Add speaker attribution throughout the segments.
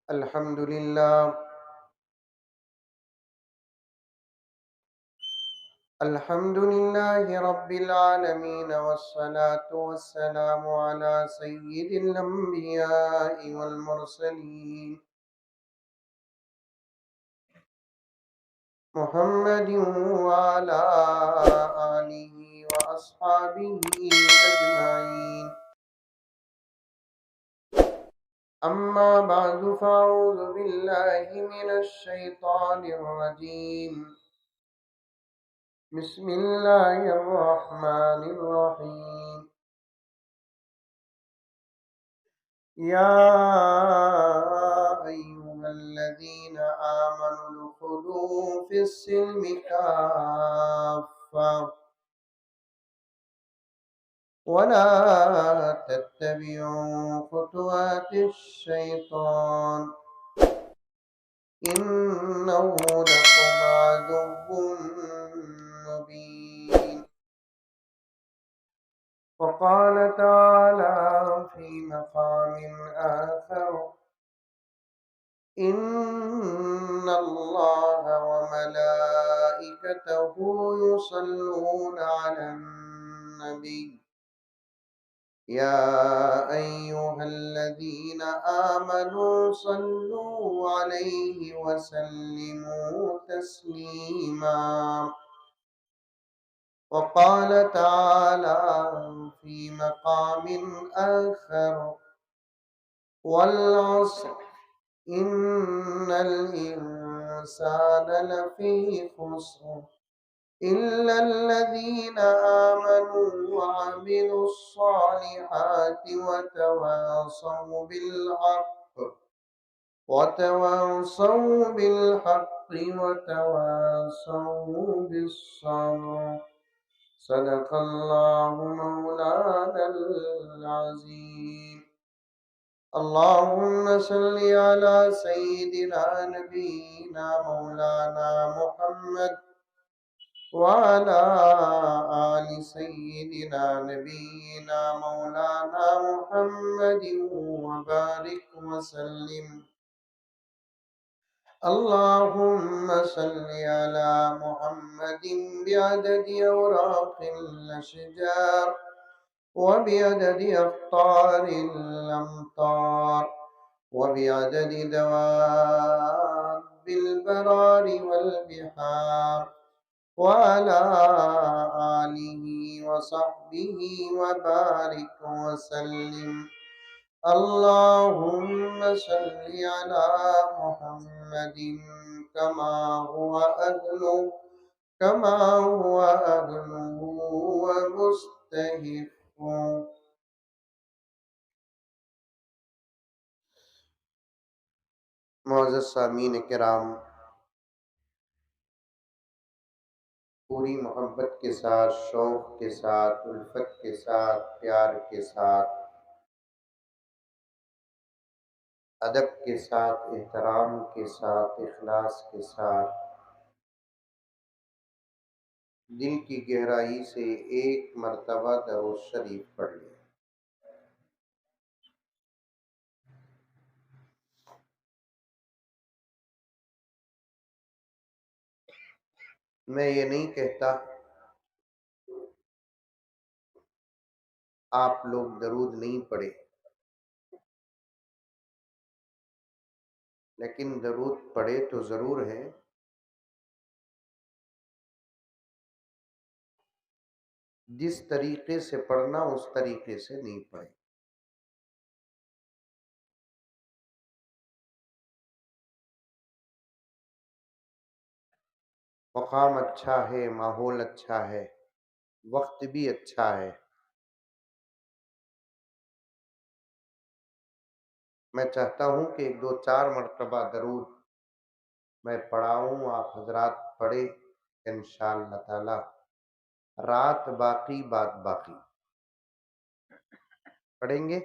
Speaker 1: अल्हम्दुलिल्लाह अल्हम्दुलिल्लाहि रब्बिल आलमीन वस्सलातु वस्सलामु अला सय्यिदिल अंबियाइ वल मुरसलीन मुहम्मदिन व अला आलिहि व अस्हाबिहि अजमाइन। अम्मा बअदु फ़अऊज़ु बिल्लाहि मिनश शैतानिर रजीम। बिस्मिल्लाहिर रहमानिर रहीम। या अय्युहल्लज़ीन आमनु दुख़ुलू फ़िस्सिल्मि काफ़्फ़ा वला तत्तबिऊ ख़ुतुवातिश शैतान इन्नहु लकुम अदुव्वुम मुबीन। वक़ाल तआला फ़ी मक़ामिन आख़र इन्नल्लाह व मलाइकतहु युसल्लूना अलन नबी या अय्युहल्लज़ीना आमनू सल्लू अलैहि व सल्लिमू तस्लीमा। वक़ाल तआला फ़ी मक़ामिन आख़र वल अस्र इन्नल इंसाना लफ़ी ख़ुस्र इल्लल्लज़ीना आमनू व अमिलुस्सॉलिहाति वतवासौ बिल्हक़्क़ि वतवासौ बिस्सब्र। सदक़ल्लाहु मौलानल अज़ीम। अल्लाहुम्मा सल्लि अला सय्यिदिना नबीना मौलाना मुहम्मद व अला आलि सय्यिदिना नबीना मौलाना मुहम्मदिन व बारिक व सल्लिम। अल्लाहुम्मा सल्लि अला मुहम्मदिन बिअददि औराक़िल अशजार व बिअददि अक़्तारिल अम्तार व बिअददि दवाबिल बरारि वल बिहार व अला आलिहि व सहबिहि व बारिक व सल्लिम। अल्लाहुम्मा सल्लि अला मुहम्मदिन कमा हुवा अहलुहु व मुस्तहिक़्क़ुहु। मुअज़्ज़ज़ सामीन किराम, पूरी मोहब्बत के साथ, शौक़ के साथ, उल्फत के साथ, प्यार के साथ, अदब के साथ, एहतराम के साथ, इखलास के साथ दिल की गहराई से एक मर्तबा दरूद शरीफ पढ़ लें। मैं ये नहीं कहता आप लोग दरूद नहीं पढ़े, लेकिन दरूद पढ़े तो ज़रूर है। जिस तरीके से पढ़ना उस तरीके से नहीं पढ़े। मकाम अच्छा है, माहौल अच्छा है, वक्त भी अच्छा है। मैं चाहता हूँ कि एक दो चार मरतबा दरूद मैं पढ़ाऊँ, आप हजरात पढ़े इंशाअल्लाह ताला। रात बाकी बात बाकी पढ़ेंगे।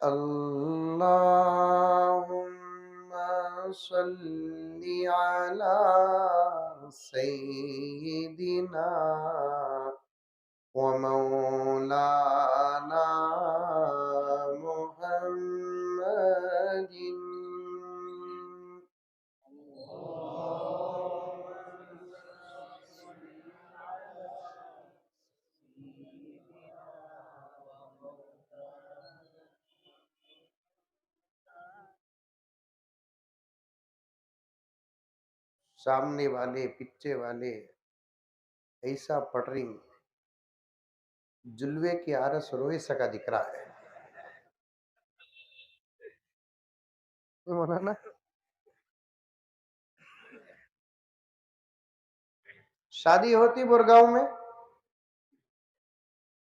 Speaker 1: अल्लाहुम्मा सल्लि अला सय्यिदिना व मौलाना मुहम्मदिन। सामने वाले पीछे वाले ऐसा पढ़ रही जुल्वे की आरस रोए सका दिख रहा है। मौलाना शादी होती गुड़गांव में?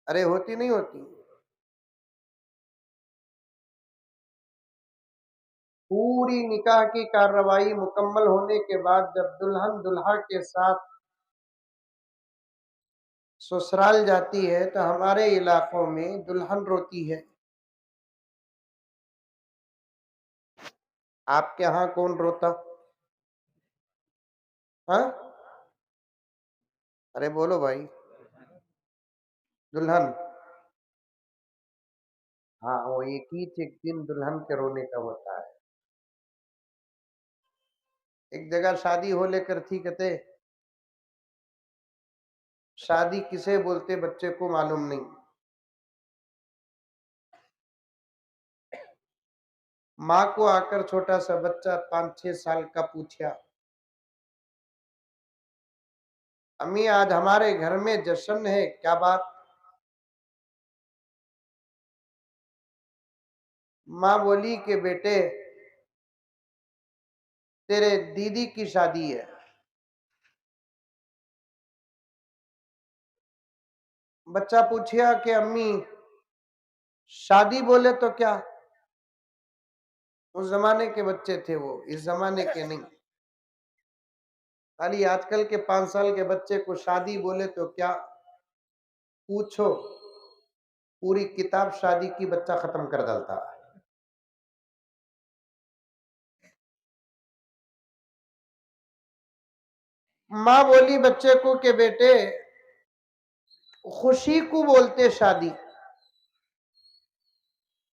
Speaker 1: अरे होती नहीं होती? पूरी निकाह की कार्रवाई मुकम्मल होने के बाद जब दुल्हन दुल्हा के साथ ससुराल जाती है तो हमारे इलाकों में दुल्हन रोती है। आपके यहाँ कौन रोता? हाँ, अरे बोलो भाई। दुल्हन। हाँ, वो एक ही एक दिन दुल्हन के रोने का होता है। एक जगह शादी हो लेकर थी, कहते शादी किसे बोलते बच्चे को मालूम नहीं। माँ को आकर छोटा सा बच्चा 5-6 साल का पूछा, अम्मी आज हमारे घर में जश्न है, क्या बात? माँ बोली कि बेटे तेरे दीदी की शादी है। बच्चा पूछा कि अम्मी शादी बोले तो क्या? उस जमाने के बच्चे थे वो, इस जमाने के नहीं। खाली आजकल के 5 साल के बच्चे को शादी बोले तो क्या पूछो, पूरी किताब शादी की बच्चा खत्म कर डालता है। माँ बोली बच्चे को कि बेटे खुशी को बोलते शादी,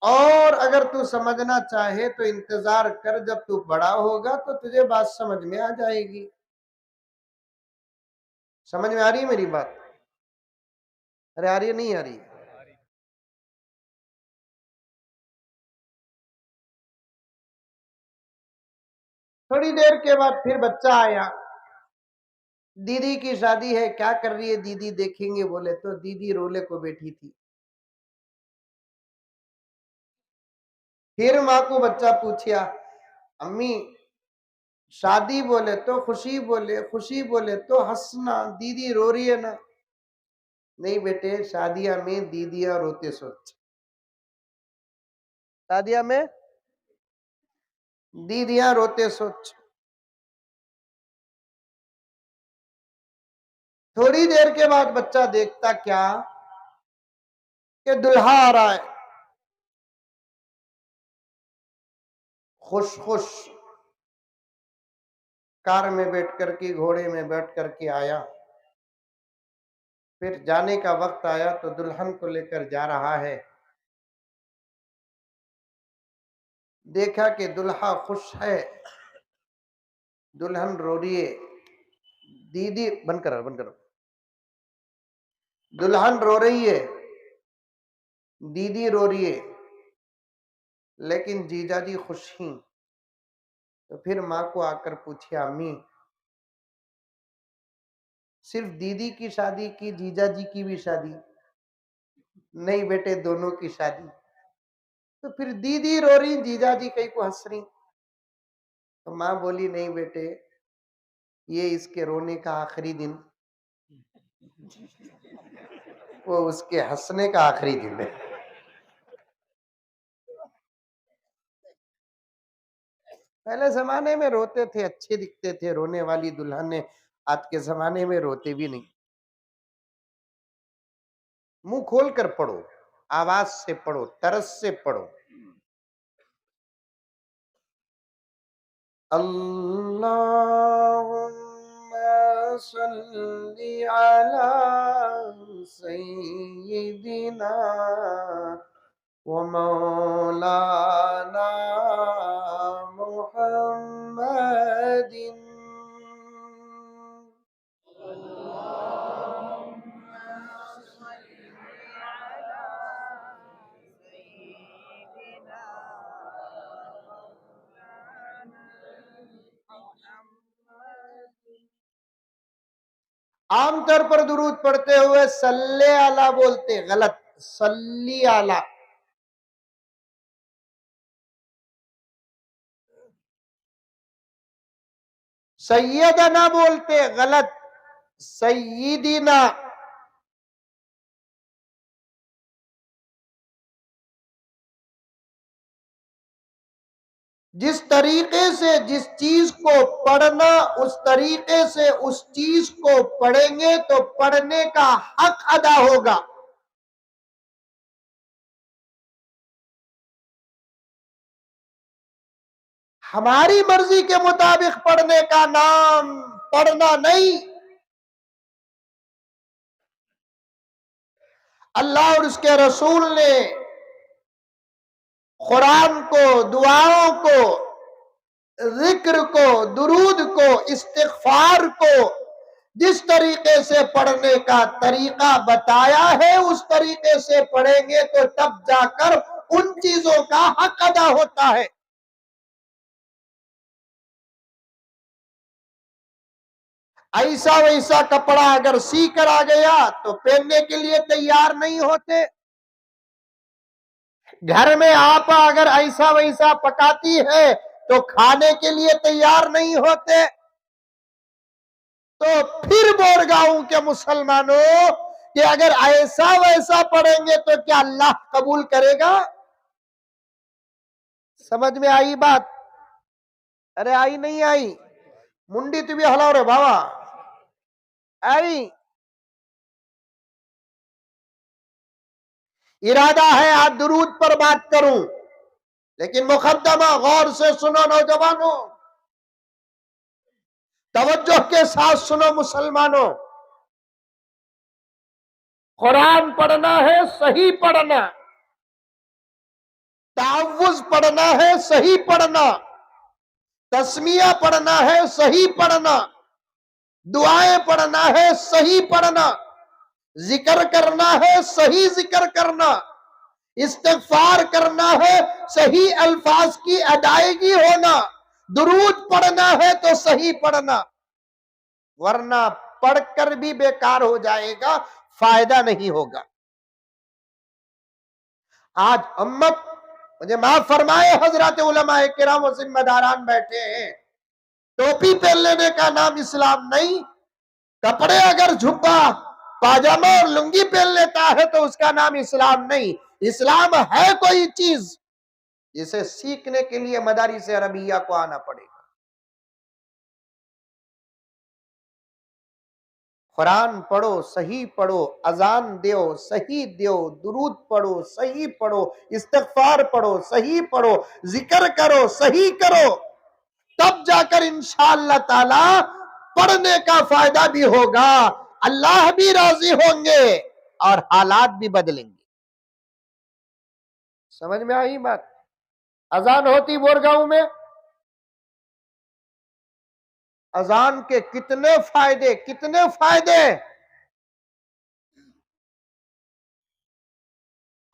Speaker 1: और अगर तू समझना चाहे तो इंतजार कर, जब तू बड़ा होगा तो तुझे बात समझ में आ जाएगी। समझ में आ रही है मेरी बात? अरे आ रही है, नहीं आ रही है? थोड़ी देर के बाद फिर बच्चा आया, दीदी की शादी है, क्या कर रही है दीदी, देखेंगे बोले तो दीदी रोले को बैठी थी। फिर माँ को बच्चा पूछा, अम्मी शादी बोले तो खुशी बोले, खुशी बोले तो हंसना, दीदी रो रही है ना? नहीं बेटे, शादियां में दीदियां रोते सोच, शादियां में दीदियां रोते सोच। थोड़ी देर के बाद बच्चा देखता क्या कि दुल्हा आ रहा है, खुश खुश कार में बैठ कर के, घोड़े में बैठ करके आया। फिर जाने का वक्त आया तो दुल्हन को लेकर जा रहा है। देखा कि दुल्हा खुश है, दुल्हन रो रही है। दीदी बंद करो, बंद करो। दुल्हन रो रही है, दीदी रो रही है, लेकिन जीजाजी खुश ही। तो फिर माँ को आकर पूछे, अम्मी सिर्फ दीदी की शादी की, जीजाजी की भी शादी? नहीं बेटे, दोनों की शादी। तो फिर दीदी रो रही, जीजाजी कहीं को हंस रही। तो माँ बोली, नहीं बेटे, ये इसके रोने का आखिरी दिन, वो उसके हंसने का आखिरी दिन है। पहले जमाने में रोते थे, अच्छे दिखते थे, रोने वाली दुल्हन ने। आज के जमाने में रोते भी नहीं। मुंह खोल कर पढ़ो, आवाज से पढ़ो, तरस से पढ़ो। अल्लाहुम्मा सल्लि अला सय्यिदिना व मौलाना मुहम्मदिन। आमतौर पर दुरूद पढ़ते हुए सल्ले आला बोलते, गलत, सल्ली आला। सैयदना बोलते, गलत, सैयदिना। जिस तरीके से जिस चीज को पढ़ना उस तरीके से उस चीज को पढ़ेंगे तो पढ़ने का हक अदा होगा। हमारी मर्जी के मुताबिक पढ़ने का नाम पढ़ना नहीं। अल्लाह और उसके रसूल ने कुरान को, दुआओं को, जिक्र को, दुरूद को, इस्तिग़फ़ार को जिस तरीके से पढ़ने का तरीका बताया है उस तरीके से पढ़ेंगे तो तब जाकर उन चीजों का हक अदा होता है। ऐसा वैसा कपड़ा अगर सी कर आ गया तो पहनने के लिए तैयार नहीं होते। घर में आपा अगर ऐसा वैसा पकाती है तो खाने के लिए तैयार नहीं होते। तो फिर बोरगांव के मुसलमानों कि अगर ऐसा वैसा पढ़ेंगे तो क्या अल्लाह कबूल करेगा? समझ में आई बात? अरे आई नहीं आई? मुंडी तू भी हलाओ रे बाबा। आई? इरादा है आज दुरूद पर बात करूं, लेकिन मुकद्दमा गौर से सुनो नौजवानों, तवज्जो के साथ सुनो मुसलमानों। कुरान पढ़ना है, सही पढ़ना। तावुज़ पढ़ना है, सही पढ़ना। तस्मिया पढ़ना है, सही पढ़ना। दुआएं पढ़ना है, सही पढ़ना। जिक्र करना है, सही जिक्र करना। इस्तिग़फ़ार करना है, सही अल्फाज की अदायगी होना। दुरूद पढ़ना है तो सही पढ़ना, वरना पढ़कर भी बेकार हो जाएगा, फायदा नहीं होगा। आज उम्मत, मुझे माफ फरमाए, हजरत उलमाए किराम और जिम्मेदारान बैठे हैं। टोपी पहन लेने का नाम इस्लाम नहीं। कपड़े अगर जुब्बा, पाजामा और लुंगी पहन लेता है तो उसका नाम इस्लाम नहीं। इस्लाम है कोई चीज जिसे सीखने के लिए मदारिस अरबिया को आना पड़ेगा। कुरान पढ़ो, सही पढ़ो, अजान दो, सही दो, दुरूद पढ़ो, सही पढ़ो, इस्तिग़फ़ार पढ़ो, सही पढ़ो, जिक्र करो, सही करो, तब जाकर इंशाअल्लाह ताला पढ़ने का फायदा भी होगा, अल्लाह भी राजी होंगे और हालात भी बदलेंगे। समझ में आई बात? अजान होती बोरगांव में, अजान के कितने फायदे, कितने फायदे।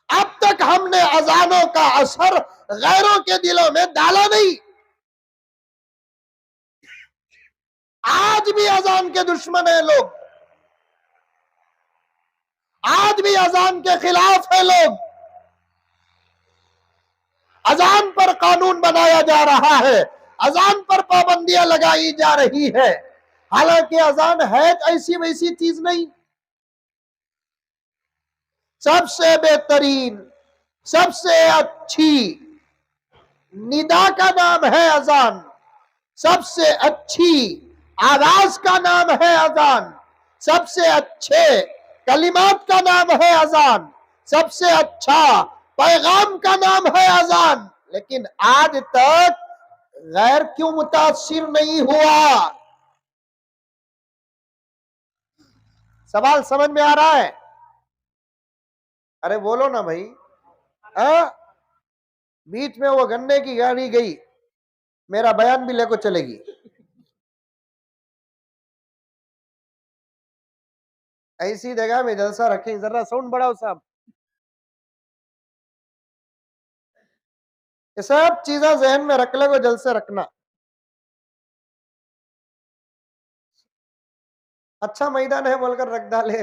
Speaker 1: अब तक हमने अजानों का असर गैरों के दिलों में डाला नहीं। आज भी अजान के दुश्मन है लोग, आज भी अजान के खिलाफ है लोग। अजान पर कानून बनाया जा रहा है, अजान पर पाबंदियां लगाई जा रही है। हालांकि अजान है ऐसी वैसी चीज नहीं। सबसे बेहतरीन, सबसे अच्छी निदा का नाम है अजान। सबसे अच्छी आवाज का नाम है अजान। सबसे अच्छे कलिमात का नाम है अजान। सबसे अच्छा पैगाम का नाम है अजान। लेकिन आज तक गैर क्यों मुतासिर नहीं हुआ? सवाल समझ में आ रहा है? अरे बोलो ना भाई। बीच में वो गन्ने की गाड़ी गई, मेरा बयान भी लेकर चलेगी। ऐसी जगह में जलसा रखें, जरा साउंड बढ़ाओ साहब। ये सब चीजें जहन में रख लो, जलसे रखना। अच्छा मैदान है बोलकर रख डाले,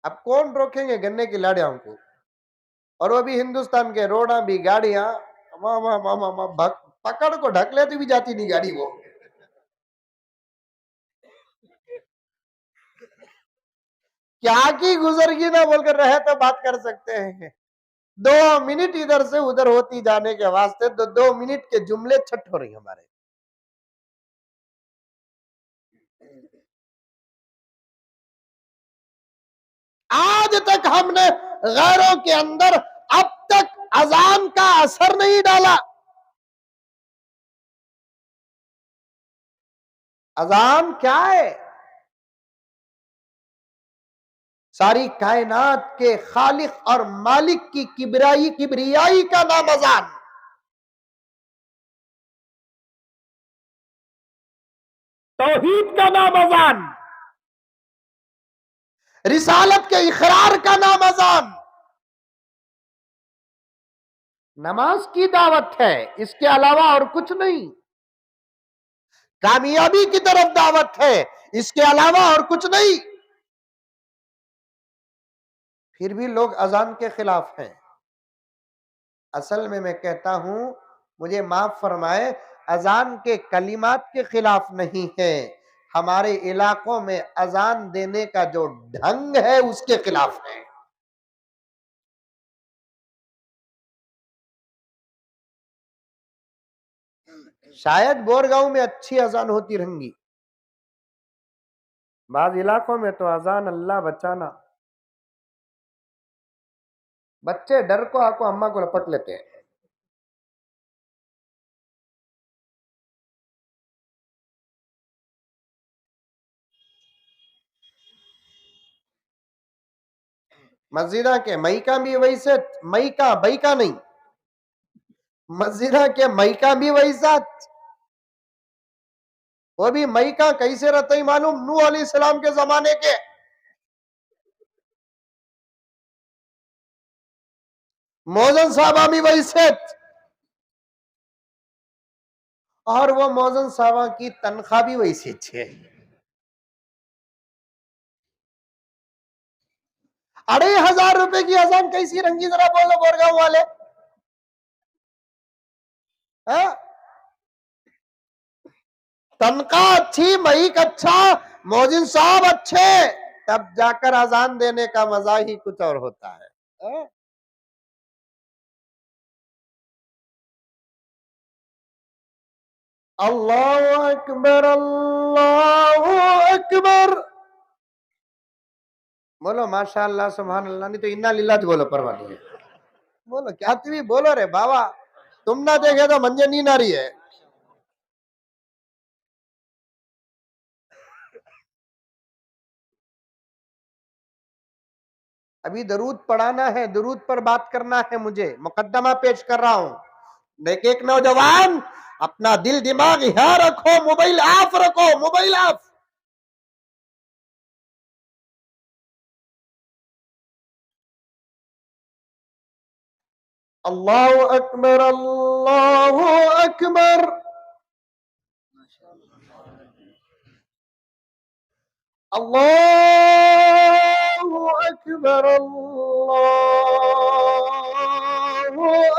Speaker 1: अब कौन रोकेंगे गन्ने की लाड़ियों को? और वो भी हिंदुस्तान के रोडा भी गाड़ियां मामा मामा मामा पकड़ को ढक लेती भी जाती नहीं गाड़ी वो। क्या की गुजरगी ना बोलकर रहे तो बात कर सकते हैं। 2 मिनट इधर से उधर होती जाने के वास्ते तो 2 मिनट के जुमले छट हो रही हमारे। आज तक हमने गैरों के अंदर अब तक अजान का असर नहीं डाला। अजान क्या है? सारी कायनात के खालिक और मालिक की किबरियाई का नाम अजान। तौहीद का नाम अजान। रिसालत के इकरार का नाम अजान। नमाज की दावत है, इसके अलावा और कुछ नहीं। कामयाबी की तरफ दावत है, इसके अलावा और कुछ नहीं। फिर भी लोग अजान के खिलाफ हैं। असल में मैं कहता हूं, मुझे माफ फरमाए, अजान के कलिमात के खिलाफ नहीं है, हमारे इलाकों में अजान देने का जो ढंग है उसके खिलाफ है। शायद बोरगांव में अच्छी अजान होती रहेंगी, बाद इलाकों में तो अजान अल्लाह बचाना, बच्चे डर को आको अम्मा को लपट लेते हैं। मस्जिदा के मईका भी वैसे, मईका बैका नहीं, मस्जिदा के मईका भी वैसा। वो भी मईका कैसे रहते ही मालूम, नूह अलैहिस्सलाम के जमाने के। मौजन साहबा भी वैसे, और वो मौजन साहबा की तनख्वाह भी वैसी अच्छी है। 2,500 रुपए की अजान कैसी रंगी, जरा बोलो बोरगांव वाले। तनख्वाह अच्छी, मईक अच्छा, मौजिन साहब अच्छे, तब जाकर अजान देने का मजा ही कुछ और होता है। अल्लाहु अकबर, अल्लाहु अकबर। बोलो माशाअल्लाह सुभान अल्लाह, नहीं तो इन्ना लिल्लाह बोलो, परवाह नहीं है। बोलो क्या तुम्हें बोलो रे बाबा, तुम ना देखे तो मंजे नींद आ रही है। अभी दरूद पढ़ाना है, दरूद पर बात करना है, मुझे मुकद्दमा पेश कर रहा हूं। एक नौजवान, अपना दिल दिमाग यहाँ रखो, मोबाइल ऑफ रखो, मोबाइल ऑफ। अल्लाहु अकबर, अल्लाहु अकबर। अल्लाहु अकबर, अल्लाहु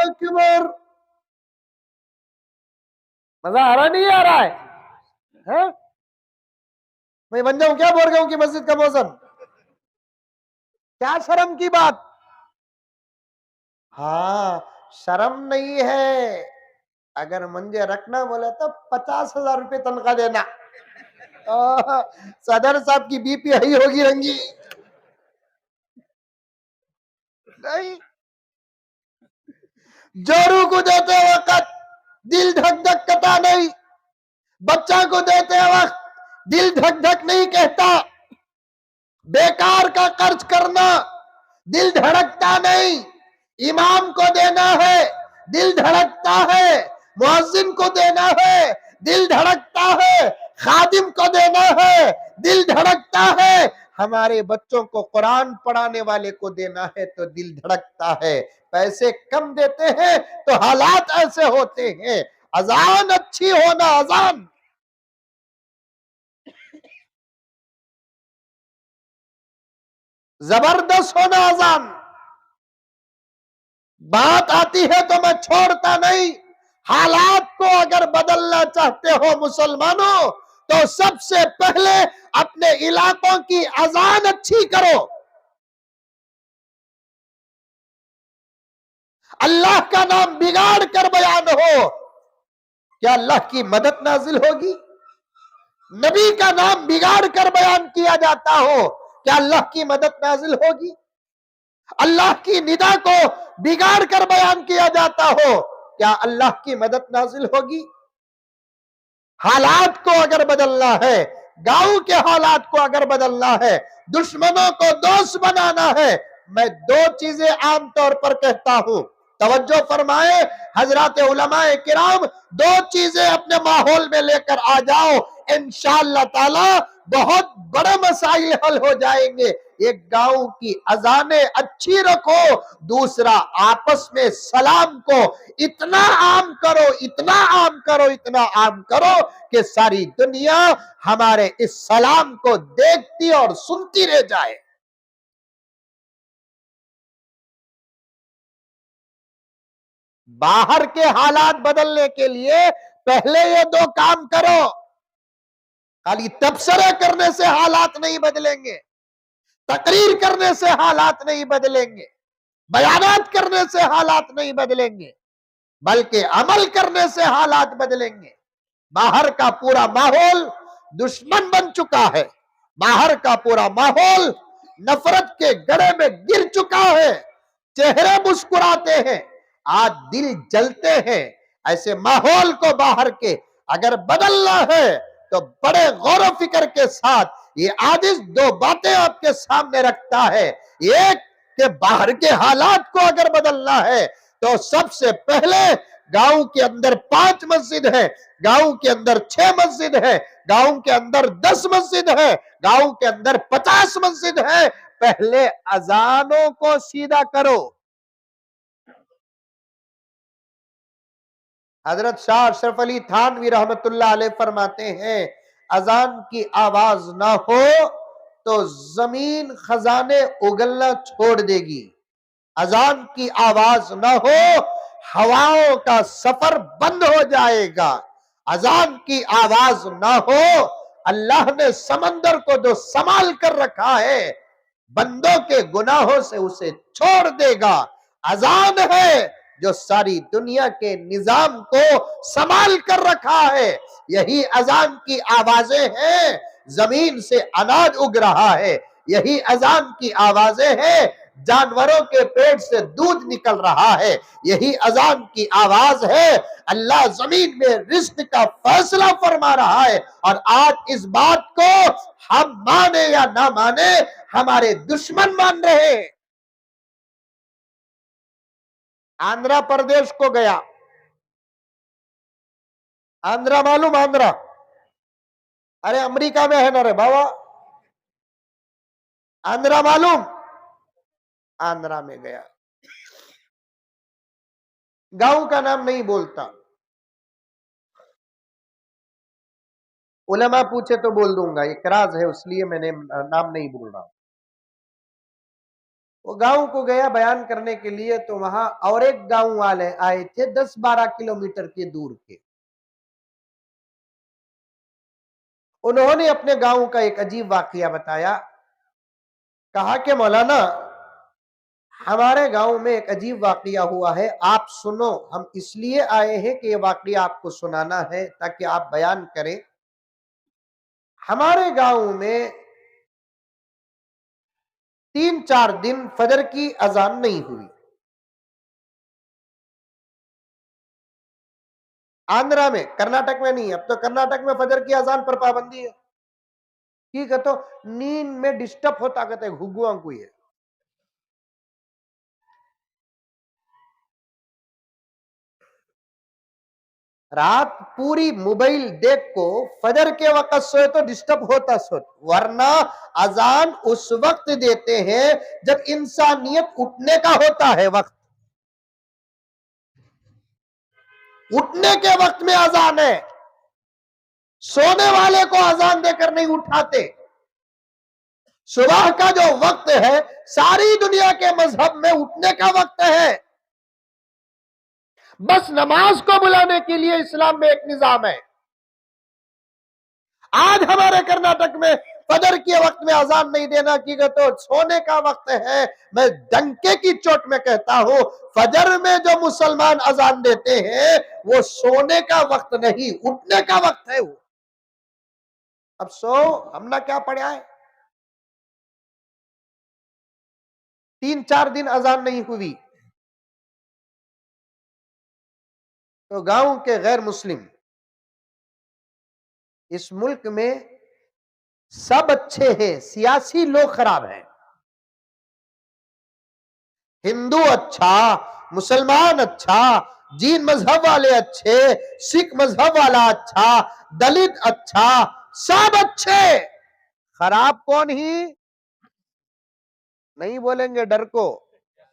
Speaker 1: अकबर। मजा आ रहा नहीं आ रहा है? मैं बन जाऊं क्या बोरगांव की मस्जिद का मौसम? क्या शर्म की बात? हाँ, शर्म नहीं है। अगर मुझे रखना बोले तो 50,000 रुपए तनख्वाह देना। सदर साहब की बीपी हाई होगी रंगी। नहीं, जोरू को देते वक्त दिल धक धक करता नहीं, बच्चा को देते वक्त दिल धक धक नहीं कहता। बेकार का खर्च करना, दिल धड़कता नहीं। इमाम को देना है, दिल धड़कता है। मुअज्जिन को देना है, दिल धड़कता है। खादिम को देना है, दिल धड़कता है। हमारे बच्चों को कुरान पढ़ाने वाले को देना है तो दिल धड़कता है। पैसे कम देते हैं तो हालात ऐसे होते हैं। अजान अच्छी होना, अजान जबरदस्त होना, अजान बात आती है तो मैं छोड़ता नहीं। हालात को अगर बदलना चाहते हो मुसलमानों, तो सबसे पहले अपने इलाकों की अजान अच्छी करो। अल्लाह का नाम बिगाड़ कर बयान हो, क्या अल्लाह की मदद नाजिल होगी? नबी का नाम बिगाड़ कर बयान किया जाता हो, क्या अल्लाह की मदद नाजिल होगी? अल्लाह की निदा को बिगाड़ कर बयान किया जाता हो, क्या अल्लाह की मदद नाजिल होगी? हालात को अगर बदलना है, गांव के हालात को अगर बदलना है, दुश्मनों को दोस्त बनाना है, मैं दो चीजें आमतौर पर कहता हूं, तवज्जो फरमाए हजरात उलमाए किराम। दो चीजें अपने माहौल में लेकर आ जाओ, इंशाअल्लाह ताला बहुत बड़े मसाइल हल हो जाएंगे। एक गांव की अजानें अच्छी रखो, दूसरा आपस में सलाम को इतना आम करो, इतना आम करो, इतना आम करो कि सारी दुनिया हमारे इस सलाम को देखती और सुनती रह जाए। बाहर के हालात बदलने के लिए पहले ये दो काम करो। खाली तबसरे करने से हालात नहीं बदलेंगे, तकरीर करने से हालात नहीं बदलेंगे, बयानात करने से हालात नहीं बदलेंगे, बल्कि अमल करने से हालात बदलेंगे। बाहर का पूरा माहौल दुश्मन बन चुका है, बाहर का पूरा माहौल नफरत के गड़े में गिर चुका है। चेहरे मुस्कुराते हैं, आज दिल जलते हैं। ऐसे माहौल को बाहर के अगर बदलना है तो बड़े गौर फिक्र के साथ ये आदिश दो बातें आपके सामने रखता है। एक के बाहर के हालात को अगर बदलना है तो सबसे पहले गांव के अंदर 5 मस्जिद है, गांव के अंदर 6 मस्जिद है, गांव के अंदर 10 मस्जिद है, गांव के अंदर 50 मस्जिद है। पहले अजानों को सीधा करो। हजरत शाह अशरफ अली थानवी रहमतुल्लाह अलैह फरमाते हैं, अजान की आवाज ना हो तो जमीन खजाने उगलना छोड़ देगी। अजान की आवाज ना हो, हवाओं का सफर बंद हो जाएगा। अजान की आवाज ना हो, अल्लाह ने समंदर को जो संभाल कर रखा है, बंदों के गुनाहों से उसे छोड़ देगा। अजान है जो सारी दुनिया के निजाम को संभाल कर रखा है। यही अजान की आवाजें हैं, जमीन से अनाज उग रहा है। यही अजान की आवाजें हैं, जानवरों के पेट से दूध निकल रहा है। यही अजान की आवाज है, अल्लाह जमीन में रिज्क का फैसला फरमा रहा है। और आज इस बात को हम माने या ना माने, हमारे दुश्मन मान रहे हैं। आंध्र प्रदेश को गया, आंध्रा मालूम? आंध्रा, अरे अमेरिका में है ना रे बाबा, आंध्रा मालूम? आंध्रा में गया, गांव का नाम नहीं बोलता, उलमा पूछे तो बोल दूंगा, इकराज है इसलिए मैंने नाम नहीं बोल रहा। वो गांव को गया बयान करने के लिए, तो वहां और एक गांव वाले आए थे 10-12 किलोमीटर के दूर के। उन्होंने अपने गांव का एक अजीब वाकया बताया। कहा कि मौलाना, हमारे गांव में एक अजीब वाकया हुआ है, आप सुनो। हम इसलिए आए हैं कि ये वाकया आपको सुनाना है ताकि आप बयान करें। हमारे गांव में 3-4 दिन फजर की अजान नहीं हुई। आंध्रा में, कर्नाटक में नहीं। अब तो कर्नाटक में फजर की अजान पर पाबंदी है। की कहते नींद में डिस्टर्ब होता कहते घुगुआ कोई है। रात पूरी मोबाइल देख को फजर के वक्त सोए तो डिस्टर्ब होता सो, वरना अजान उस वक्त देते हैं जब इंसानियत उठने का होता है वक्त। उठने के वक्त में अजान है, सोने वाले को अजान देकर नहीं उठाते। सुबह का जो वक्त है सारी दुनिया के मजहब में उठने का वक्त है, बस नमाज को बुलाने के लिए इस्लाम में एक निजाम है। आज हमारे कर्नाटक में फजर के वक्त में अजान नहीं देना की तो सोने का वक्त है। मैं डंके की चोट में कहता हूं, फजर में जो मुसलमान अजान देते हैं वो सोने का वक्त नहीं, उठने का वक्त है वो। अब सो हमने क्या पढ़ा है, 3-4 दिन अजान नहीं हुई तो गांव के गैर मुस्लिम, इस मुल्क में सब अच्छे हैं, सियासी लोग खराब हैं। हिंदू अच्छा, मुसलमान अच्छा, जीन मजहब वाले अच्छे, सिख मजहब वाला अच्छा, दलित अच्छा, सब अच्छे। खराब कौन ही नहीं बोलेंगे डर को,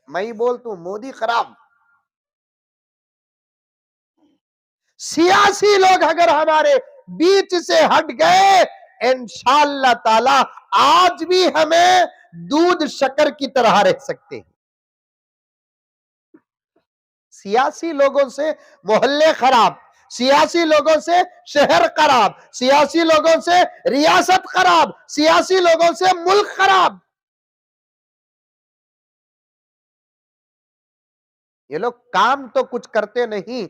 Speaker 1: मैं ही बोल तू मोदी खराब। सियासी लोग अगर हमारे बीच से हट गए इंशाअल्लाह ताला आज भी हमें दूध शक्कर की तरह रह सकते हैं। सियासी लोगों से मोहल्ले खराब, सियासी लोगों से शहर खराब, सियासी लोगों से रियासत खराब, सियासी लोगों से मुल्क खराब। ये लोग काम तो कुछ करते नहीं,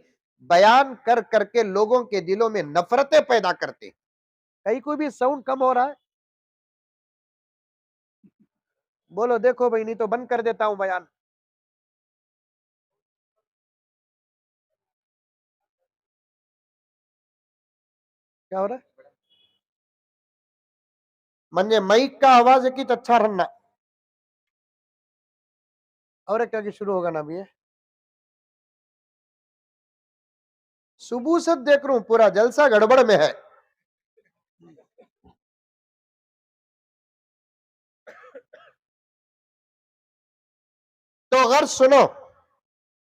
Speaker 1: बयान कर करके लोगों के दिलों में नफरतें पैदा करते। कहीं कोई भी साउंड कम हो रहा है बोलो, देखो भाई नहीं तो बंद कर देता हूं बयान। क्या हो रहा है म्हणजे माइक का आवाज है कि अच्छा रहा और क्या शुरू होगा ना अभी। सुबह से देख रहा हूं पूरा जलसा गड़बड़ में है। तो अगर सुनो,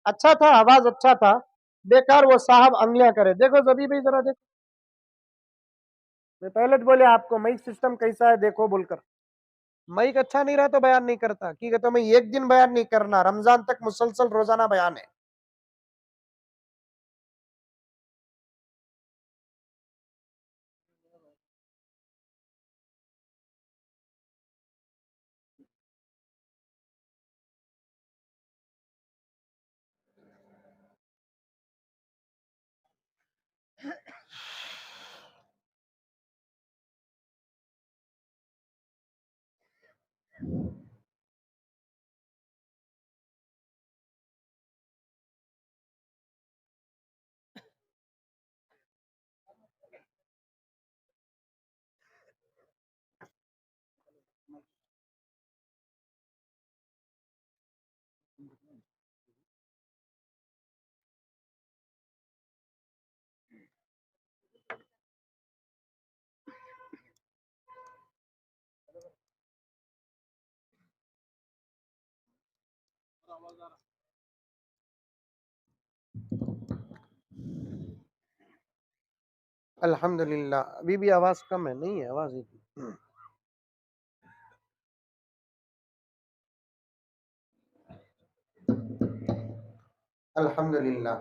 Speaker 1: अच्छा था, आवाज अच्छा था, बेकार वो साहब अंगलियां करे। देखो जबी भाई जरा देखो, मैं पहले तो बोले आपको माइक सिस्टम कैसा है देखो बोलकर। माइक अच्छा नहीं रहा तो बयान नहीं करता, कि कहता मैं एक दिन बयान नहीं करना, रमजान तक मुसलसल रोजाना बयान है। अल्हम्दुलिल्लाह, अभी भी आवाज कम है, नहीं है आवाज इतनी। अल्हम्दुलिल्लाह,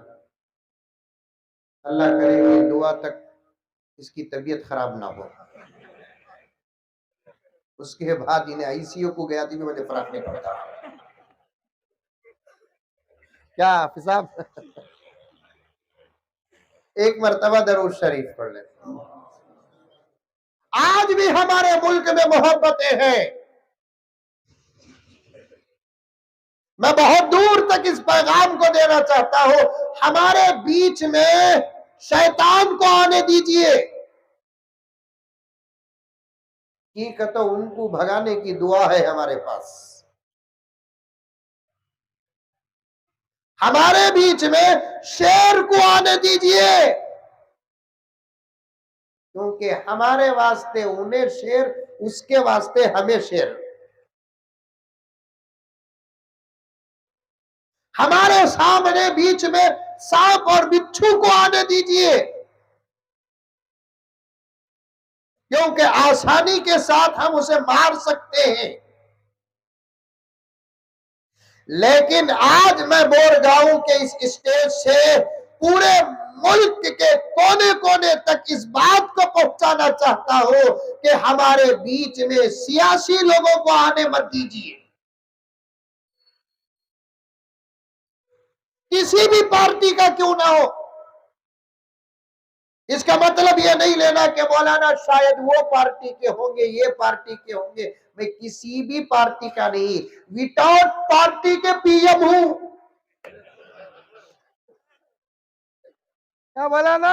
Speaker 1: अल्लाह करे कि दुआ तक इसकी तबीयत खराब ना हो। उसके बाद इन्हें आईसीयू को गया थी, मुझे फर्क नहीं पड़ता। क्या फिसाब एक मर्तबा दरूद शरीफ पढ़ ले। आज भी हमारे मुल्क में मोहब्बतें हैं। मैं बहुत दूर तक इस पैगाम को देना चाहता हूं, हमारे बीच में शैतान को आने दीजिए। की कहता उनको भगाने की दुआ है हमारे पास। हमारे बीच में शेर को आने दीजिए, क्योंकि हमारे वास्ते उन्हें शेर, उसके वास्ते हमें शेर। हमारे सामने बीच में सांप और बिच्छू को आने दीजिए, क्योंकि आसानी के साथ हम उसे मार सकते हैं। लेकिन आज मैं बोरगांव के इस स्टेज से पूरे मुल्क के कोने कोने तक इस बात को पहुंचाना चाहता हूं कि हमारे बीच में सियासी लोगों को आने मत दीजिए, किसी भी पार्टी का क्यों ना हो। इसका मतलब यह नहीं लेना कि मौलाना शायद वो पार्टी के होंगे, ये पार्टी के होंगे। मैं किसी भी पार्टी का नहीं, विदाउट पार्टी के पीएम हूं। क्या बोला ना?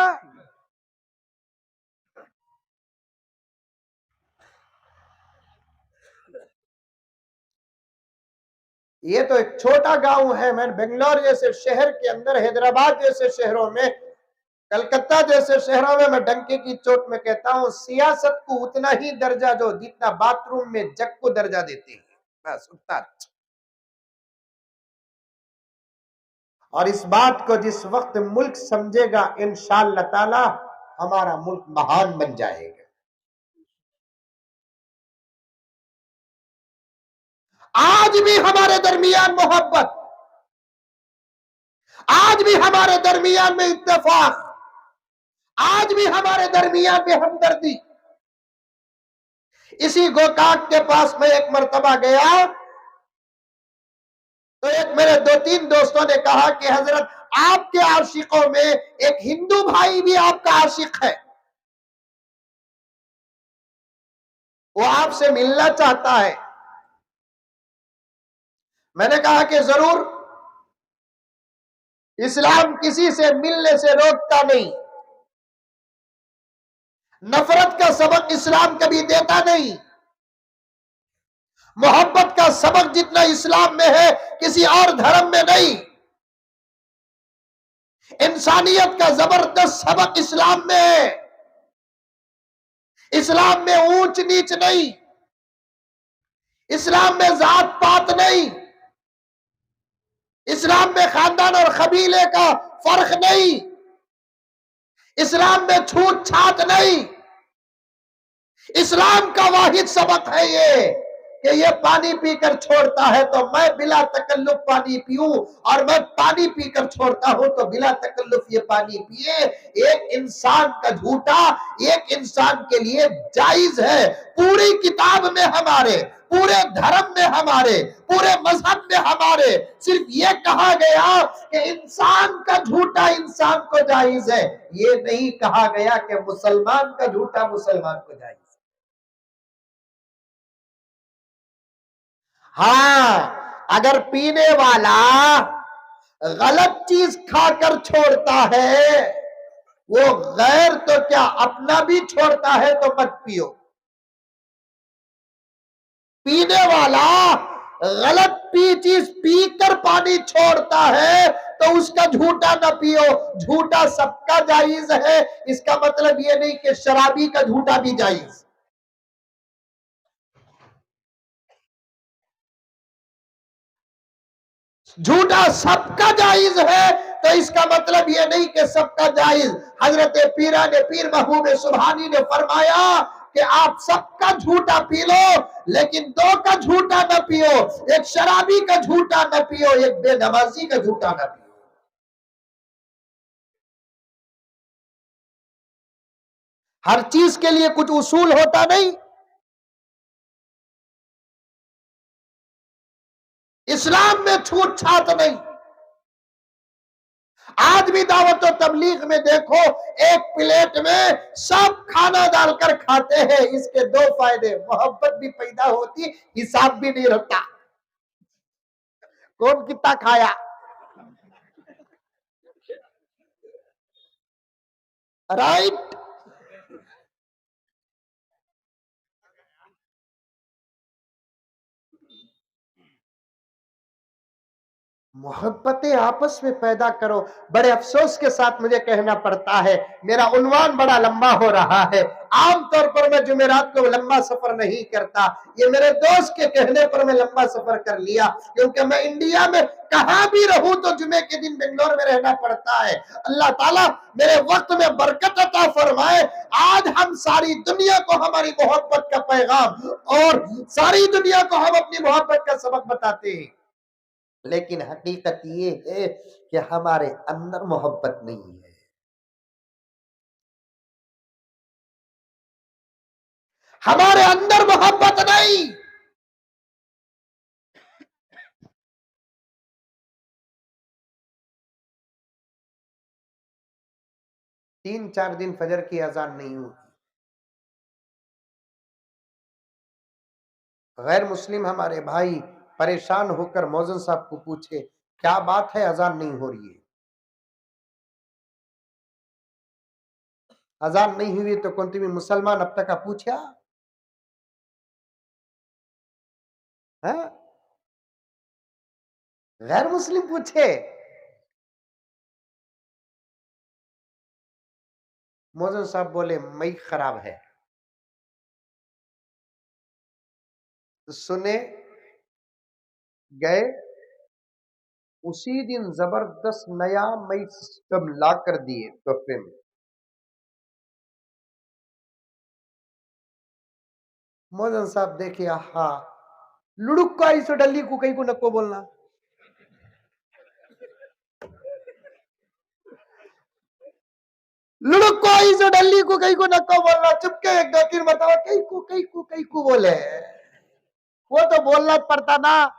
Speaker 1: ये तो एक छोटा गांव है। मैं बेंगलोर जैसे शहर के अंदर, हैदराबाद जैसे शहरों में, कलकत्ता जैसे शहरों में मैं डंके की चोट में कहता हूं, सियासत को उतना ही दर्जा दो जितना बाथरूम में जग को दर्जा देती है, बस उतना। और इस बात को जिस वक्त मुल्क समझेगा, इंशाअल्लाह ताला हमारा मुल्क महान बन जाएगा। आज भी हमारे दरमियान मोहब्बत, आज भी हमारे दरमियान में इत्तेफाक, आज भी हमारे दरमियान में हमदर्दी। इसी गोकाक के पास में एक मर्तबा गया तो एक मेरे 2-3 दोस्तों ने कहा कि हजरत, आपके आशिकों में एक हिंदू भाई भी आपका आशिक है, वो आपसे मिलना चाहता है। मैंने कहा कि जरूर, इस्लाम किसी से मिलने से रोकता नहीं, नफरत का सबक इस्लाम कभी देता नहीं। मोहब्बत का सबक जितना इस्लाम में है किसी और धर्म में नहीं। इंसानियत का जबरदस्त सबक इस्लाम में है। इस्लाम में ऊंच नीच नहीं, इस्लाम में जात पात नहीं, इस्लाम में खानदान और कबीले का फर्क नहीं, इस्लाम में छूत छात नहीं। इस्लाम का वाहिद सबक है ये कि ये पानी पीकर छोड़ता है तो मैं बिला तकल्लुफ पानी पीऊं, और मैं पानी पीकर छोड़ता हूं तो बिला तकल्लुफ ये पानी पिए। एक इंसान का झूठा एक इंसान के लिए जायज है। पूरी किताब में हमारे, पूरे धर्म में हमारे, पूरे मजहब में हमारे सिर्फ ये कहा गया कि इंसान का झूठा इंसान को जायज है। ये नहीं कहा गया कि मुसलमान का झूठा मुसलमान को जायज। हाँ, अगर पीने वाला गलत चीज खाकर छोड़ता है, वो गैर तो क्या अपना भी छोड़ता है तो मत पियो। पीने वाला गलत चीज पीकर पानी छोड़ता है तो उसका झूठा न पियो। झूठा सबका जायज है, इसका मतलब ये नहीं कि शराबी का झूठा भी जायज। झूठा सबका जायज है तो इसका मतलब यह नहीं कि सबका जायज। हजरत पीरा ने, पीर महबूब सुभानी ने फरमाया कि आप सबका झूठा पी लो, लेकिन दो का झूठा न पियो। एक शराबी का झूठा न पियो, एक बेनमाजी का झूठा न पियो। हर चीज के लिए कुछ उसूल होता नहीं। इस्लाम में छूट छात नहीं। आज भी दावत और तबलीग में देखो, एक प्लेट में सब खाना डालकर खाते हैं। इसके दो फायदे, मोहब्बत भी पैदा होती, हिसाब भी नहीं रहता कौन कितना खाया। राइट। मोहब्बतें आपस में पैदा करो। बड़े अफसोस के साथ मुझे कहना पड़ता है, मेरा उन्वान बड़ा लंबा हो रहा है। आमतौर पर मैं जुमेरात को लंबा सफर नहीं करता, ये मेरे दोस्त के कहने पर मैं लंबा सफर कर लिया, क्योंकि मैं इंडिया में कहां भी रहूं तो जुमे के दिन बेंगलोर में रहना पड़ता है। अल्लाह ताला मेरे वक्त में बरकत अता फरमाए। आज हम सारी दुनिया को हमारी मोहब्बत का पैगाम और सारी दुनिया को हम अपनी मोहब्बत का सबक बताते हैं, लेकिन हकीकत ये है कि हमारे अंदर मोहब्बत नहीं है। हमारे अंदर मोहब्बत नहीं। 3-4 दिन फजर की अजान नहीं हुई। गैर मुस्लिम हमारे भाई परेशान होकर मौजन साहब को पूछे, क्या बात है, अजान नहीं हो रही है? अजान नहीं हुई तो कौन तुम्हें मुसलमान अब तक पूछा है? गैर मुस्लिम पूछे। मौजन साहब बोले मई खराब है। सुने गए, उसी दिन जबरदस्त नया मई सिस्टम ला कर दिए तोहफे में। मौजन साहब देखे, हाँ लुड़ुक का इस डली को कहीं को नको बोलना। लुड़ुक को इस डली को कहीं को नको बोलना। चुपके एक दो तीन बताओ, कहीं को बोले, वो तो बोलना पड़ता ना।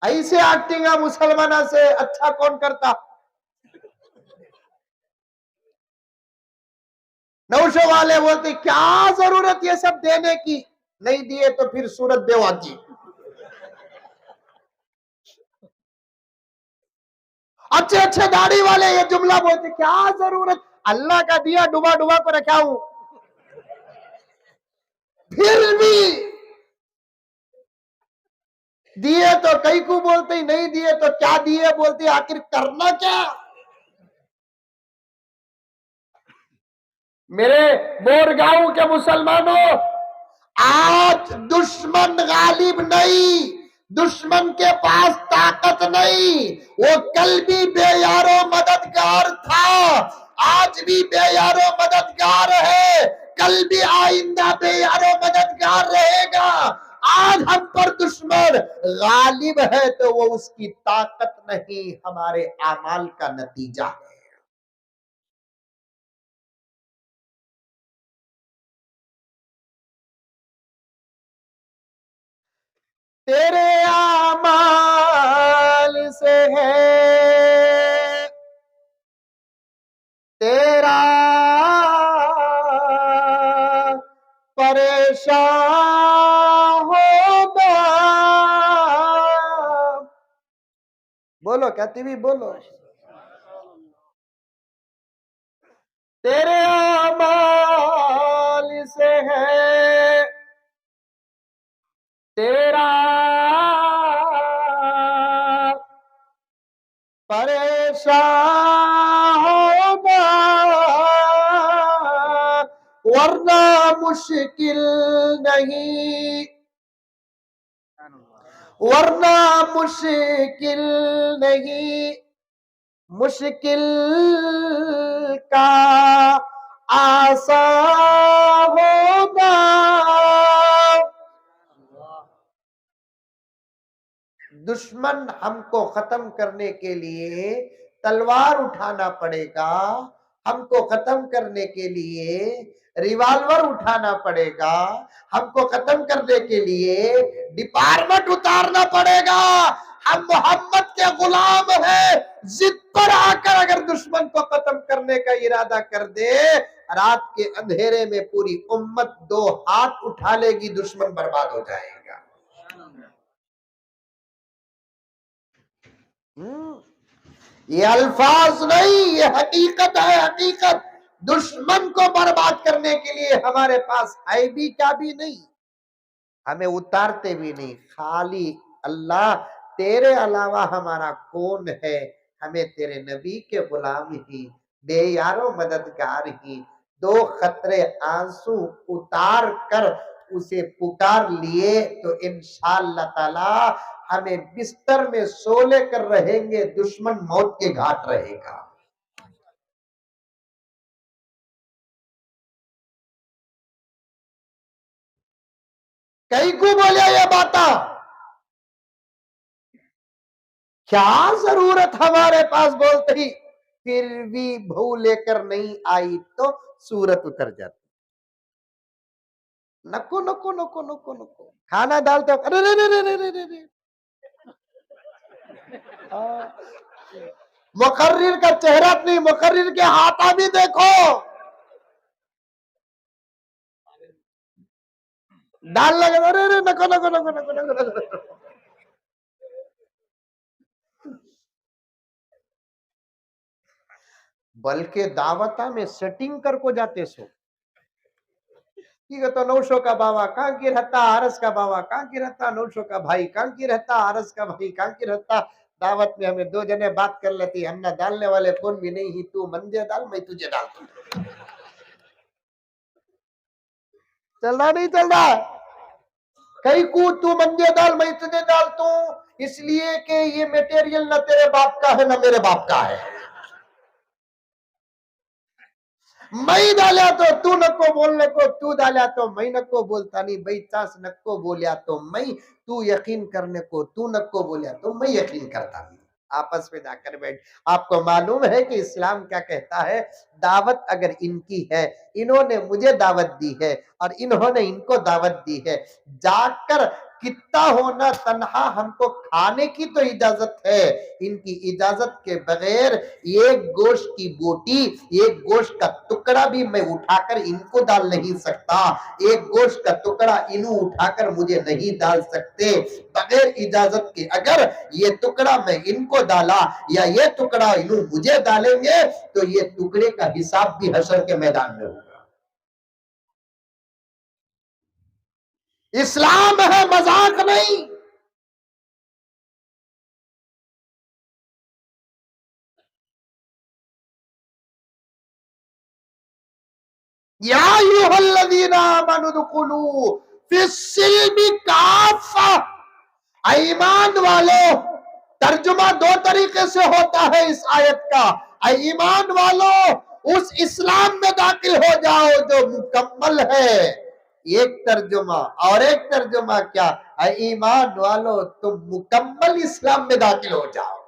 Speaker 1: ऐसे एक्टिंग मुसलमाना से अच्छा कौन करता। नौशो वाले बोलते क्या जरूरत ये सब देने की, नहीं दिए तो फिर सूरत बेवाकी। अच्छे अच्छे दाढ़ी वाले ये जुमला बोलते, क्या जरूरत, अल्लाह का दिया डुबा डुबा को रखा हूं, फिर भी दिए तो कई को बोलते, नहीं दिए तो क्या दिए बोलते, आखिर करना क्या। मेरे बोरगांव के मुसलमानों, आज दुश्मन गालिब नहीं, दुश्मन के पास ताकत नहीं, वो कल भी बेयारो मददगार था, आज भी बेयारो मददगार है, कल भी आइंदा बेयारो मददगार रहेगा। आज हम पर दुश्मन गालिब है तो वो उसकी ताकत नहीं, हमारे आमाल का नतीजा है। तेरे आमाल से है तेरा परेशान होगा। बोलो कहती भी बोलो, तेरे आमाल से है तेरा परेशान होगा, वरना मुश्किल नहीं, वरना मुश्किल नहीं, मुश्किल का आसान होगा। दुश्मन हमको खत्म करने के लिए तलवार उठाना पड़ेगा, हमको खत्म करने के लिए रिवॉल्वर उठाना पड़ेगा, हमको खत्म करने के लिए डिपार्टमेंट उतारना पड़ेगा। हम मोहम्मद के गुलाम हैं, जिद पर आकर अगर दुश्मन को खत्म करने का इरादा कर दे, रात के अंधेरे में पूरी उम्मत दो हाथ उठा लेगी, दुश्मन बर्बाद हो जाएगा। ये अल्फाज नहीं, ये हकीकत है, हकीकत। दुश्मन को बर्बाद करने के लिए हमारे पास है भी क्या भी नहीं, हमें उतारते भी नहीं, खाली अल्लाह तेरे अलावा हमारा कौन है, हमें तेरे नबी के गुलाम ही, बेयारो मददगार ही, दो खतरे आंसू उतार कर उसे पुकार लिए तो इंशाअल्लाह ताला हमें बिस्तर में सोले कर रहेंगे, दुश्मन मौत के घाट रहेगा। कई को बोले ये बाता, क्या जरूरत हमारे पास बोलते ही, फिर भी भू लेकर नहीं आई तो सूरत उतर जाती। नको नको नको नको नको खाना डालते हो, अरे रे रे रे रे रे रे रे। मुकर्रिर का चेहरा नहीं, मुकर्रिर के हाथा भी देखो, डाल लगे, अरे रे नको नको नको नको नको नको। बल्कि दावता में सेटिंग कर को जाते सो तो नौशो का बाबा कहाँ की रहता, आरस का बाबा कहाँ की रहता, नौशो का भाई कहाँ की रहता, आरस का भाई कहाँ की रहता। दावत में हमें दो जने बात कर लेती, हम ना डालने वाले कौन भी नहीं ही, तू मंदिर डाल मैं तुझे डाल दूं। चल रहा नहीं चल रहा, कई को तू मंदिर डाल मैं तुझे डाल दूं, इसलिए कि ये मटेरियल ना तेरे बाप का है ना मेरे बाप का है। मैं डाला तो तू नको बोलने को, तू डाला तो मैं नको बोलता नहीं, भाई चास नको बोलिया तो मैं, तू यकीन करने को तू नको बोलिया तो मैं यकीन करता नहीं। आपस में जाकर बैठ, आपको मालूम है कि इस्लाम क्या कहता है, दावत अगर इनकी है, इन्होंने मुझे दावत दी है और इन्होंने इनको दावत दी है, जाकर कितना होना तन्हा हमको खाने की तो इजाजत है, इनकी इजाजत के बगैर एक गोश्त की बोटी, एक गोश्त का टुकड़ा भी मैं उठाकर इनको डाल नहीं सकता, एक गोश्त का टुकड़ा इन्हों उठाकर मुझे नहीं डाल सकते बगैर इजाजत के। अगर ये टुकड़ा मैं इनको डाला या ये टुकड़ा इन्हों मुझे डालेंगे तो ये टुकड़े का हिसाब भी हशर के मैदान में होगा। इस्लाम है, मजाक नहीं। या अय्युहल्लज़ीना आमनू दुखुलू फिस्सिल्मी काफ़ा, ईमान वालों, तर्जुमा दो तरीके से होता है इस आयत का, ईमान वालों उस इस्लाम में दाखिल हो जाओ जो मुकम्मल है, एक तर्जुमा, और एक तर्जुमा क्या, ईमान वालों तुम मुकम्मल इस्लाम में दाखिल हो जाओ।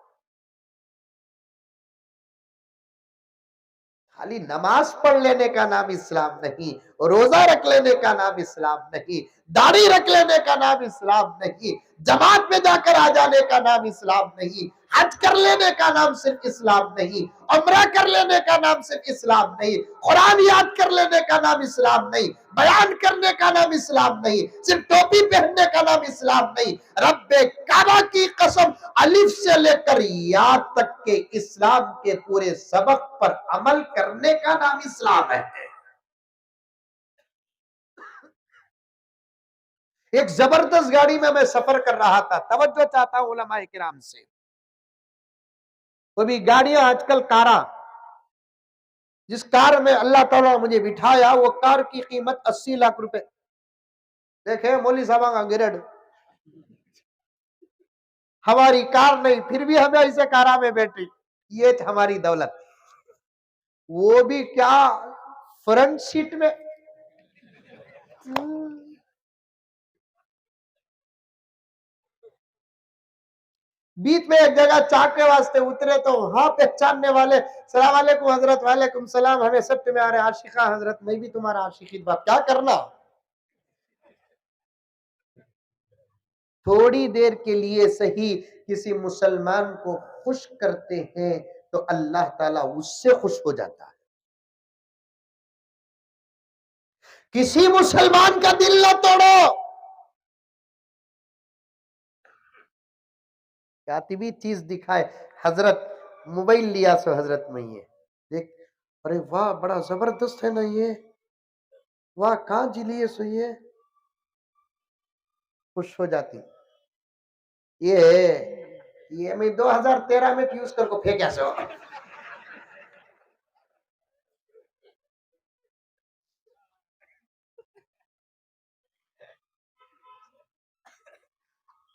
Speaker 1: खाली नमाज पढ़ लेने का नाम इस्लाम नहीं, रोजा रख लेने का नाम इस्लाम नहीं, दाढ़ी रख लेने का नाम इस्लाम नहीं, जमात में जाकर आ जाने का नाम इस्लाम नहीं, हज कर लेने का नाम सिर्फ इस्लाम नहीं, उम्रा कर लेने का नाम सिर्फ इस्लाम नहीं, कुरान याद कर लेने का नाम इस्लाम नहीं, बयान करने का नाम इस्लाम नहीं, सिर्फ टोपी पहनने का नाम इस्लाम नहीं, रब्बे काबा की कसम, अलिफ से लेकर या तक के इस्लाम के पूरे सबक पर अमल करने का नाम इस्लाम है। एक जबरदस्त गाड़ी में मैं सफर कर रहा था, तवज्जो चाहता हूं उलमाए किराम से, वो भी गाड़ियां आजकल कारा, जिस कार में अल्लाह ताला मुझे बिठाया वो कार की कीमत 80 लाख रुपए। देखे मौली साहब का गिरड, हमारी कार नहीं, फिर भी हमें ऐसे कारा में बैठी, ये हमारी दौलत, वो भी क्या फ्रंट सीट में। बीच में एक जगह चाक के वास्ते उतरे तो वहां पहचानने वाले, सलाम वालेकुम हजरत, वालेकुम सलाम, हमें सब तुम्हारे आशिका हजरत, मैं भी तुम्हारा आशिकी, बात क्या करना। थोड़ी देर के लिए सही किसी मुसलमान को खुश करते हैं तो अल्लाह ताला उससे खुश हो जाता है। किसी मुसलमान का दिल ना तोड़ो। कातिबी चीज दिखाए, हजरत मोबाइल लिया सो हजरत में ये देख, अरे वाह बड़ा जबरदस्त है ना ये, वाह कहाँ जी लिए सो ये, खुश हो जाती। ये मैं 2013 में यूज करके फेंक सो।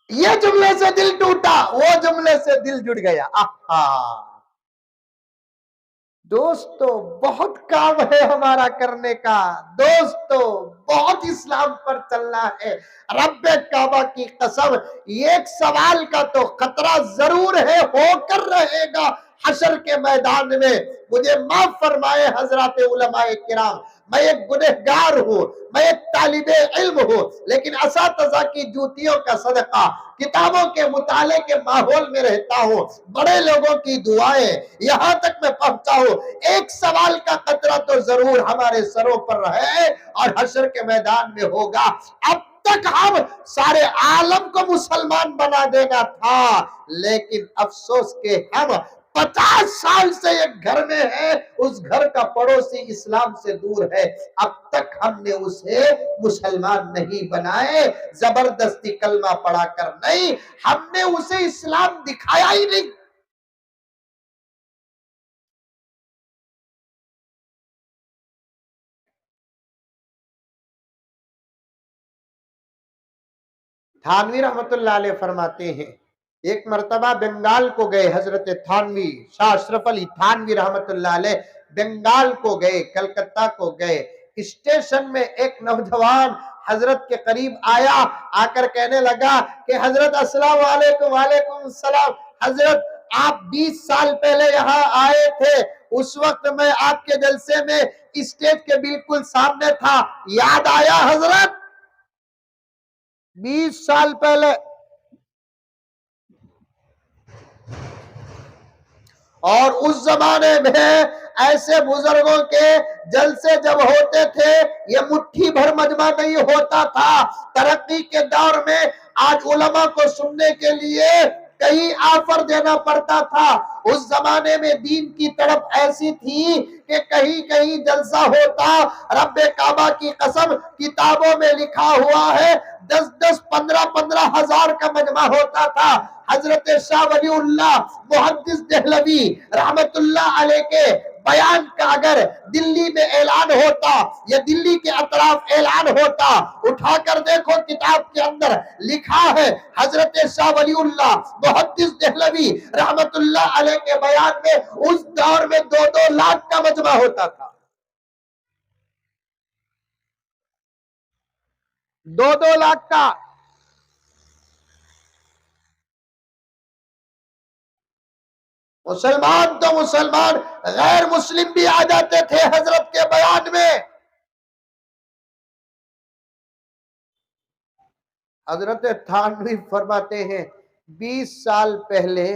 Speaker 1: ये जुमले से दिल टूटा, वो जुमले से दिल जुड़ गया। आहा दोस्तों बहुत काम है हमारा करने का। दोस्तों बहुत इस्लाम पर चलना है। रब्बे काबा की कसम, एक सवाल का तो खतरा जरूर है, होकर रहेगा हशर के मैदान में। मुझे माफ फरमाए हजरात उलमाए किराम, मैं एक गुनहगार हूं, मैं एक तालिबे इल्म हूं, लेकिन असातिज़ा की जूतियों का सदका, किताबों के मुताले के माहौल में रहता हूं, बड़े लोगों की दुआएं, यहां तक मैं पहुंचा हूं। एक सवाल का खतरा तो जरूर हमारे सरों पर है और हशर के मैदान में होगा। अब तक हम सारे आलम को मुसलमान बना देना था, लेकिन अफसोस के हम 50 साल से एक घर में है, उस घर का पड़ोसी इस्लाम से दूर है, अब तक हमने उसे मुसलमान नहीं बनाए। जबरदस्ती कलमा पढ़ा कर नहीं, हमने उसे इस्लाम दिखाया ही नहीं। थानवी रहमतुल्लाह अलैह फरमाते हैं, एक मर्तबा बंगाल को गए हजरत थानवी, शाह अशरफ अली थानवी रहमतुल्लाह अलैह बंगाल को गए, कलकत्ता को गए। स्टेशन में एक नौजवान हजरत के करीब आया, आकर कहने लगा कि हजरत अस्सलाम वालेकुम। वालेकुम सलाम। हजरत आप 20 साल पहले यहाँ आए थे, उस वक्त मैं आपके जलसे में स्टेज के बिल्कुल सामने था, याद आया हजरत? 20 साल पहले। और उस जमाने में ऐसे बुजुर्गों के जलसे जब होते थे, ये मुट्ठी भर मजमा नहीं होता था। तरक्की के दौर में आज उलमा को सुनने के लिए कहीं ऑफर देना पड़ता था। उस जमाने में दीन की तरफ ऐसी थी कि कहीं कहीं जलसा होता, रब्बे काबा की कसम किताबों में लिखा हुआ है 10-10, 15-15 हजार का मजमा होता था। हजरत शाह वलीउल्लाह मुहद्दिस देहलवी रहमतुल्लाह अलैह के बयान का अगर दिल्ली में ऐलान होता या दिल्ली के अतराफ ऐलान होता, उठाकर देखो किताब के अंदर लिखा है हजरत शाह वलीउल्लाह मुहद्दिस देहलवी रहमतुल्लाह अलैह के बयान में उस दौर में 2-2 लाख का मजमा होता था। 2-2 लाख का। मुसलमान तो मुसलमान, गैर मुस्लिम भी आ जाते थे हजरत के बयान में। हजरत थानवी फरमाते हैं 20 साल पहले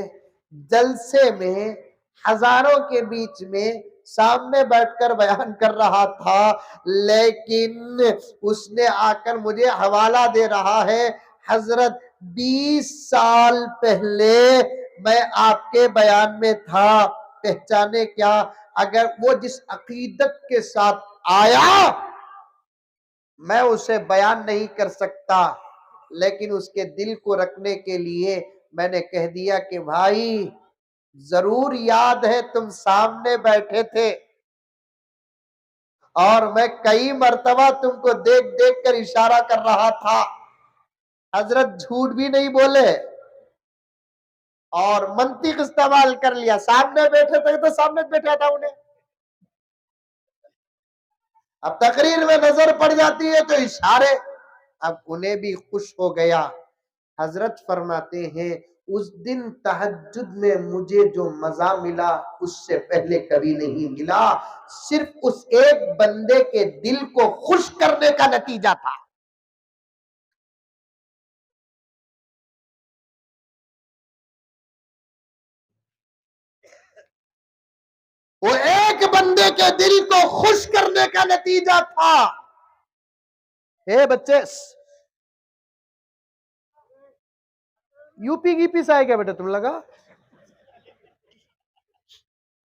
Speaker 1: जलसे में हजारों के बीच में सामने बैठकर बयान कर रहा था, लेकिन उसने आकर मुझे हवाला दे रहा है, हजरत 20 साल पहले मैं आपके बयान में था। पहचाने क्या? अगर वो जिस अकीदत के साथ आया मैं उसे बयान नहीं कर सकता, लेकिन उसके दिल को रखने के लिए मैंने कह दिया कि भाई जरूर याद है तुम सामने बैठे थे और मैं कई मर्तबा तुमको देख देख कर इशारा कर रहा था। हजरत झूठ भी नहीं बोले और मंतिक इस्तेमाल कर लिया। सामने बैठे थे तो सामने बैठा था उन्हें। अब तकरीर में नजर पड़ जाती है तो इशारे, अब उन्हें भी खुश हो गया। हजरत फरमाते हैं उस दिन तहज्जुद में मुझे जो मजा मिला उससे पहले कभी नहीं मिला। सिर्फ उस एक बंदे के दिल को खुश करने का नतीजा था। वो एक बंदे के दिल को खुश करने का नतीजा था। हे बच्चे, यूपी की से आए क्या बेटा? तुम लगा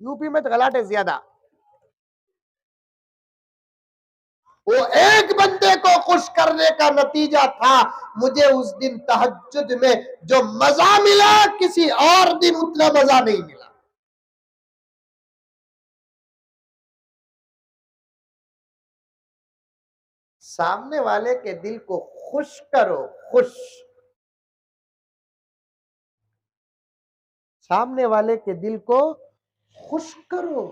Speaker 1: यूपी में तो गलाट है ज्यादा। वो एक बंदे को खुश करने का नतीजा था। मुझे उस दिन तहज्जुद में जो मजा मिला किसी और दिन उतना मजा नहीं मिला। सामने वाले के दिल को खुश करो, खुश। सामने वाले के दिल को खुश करो।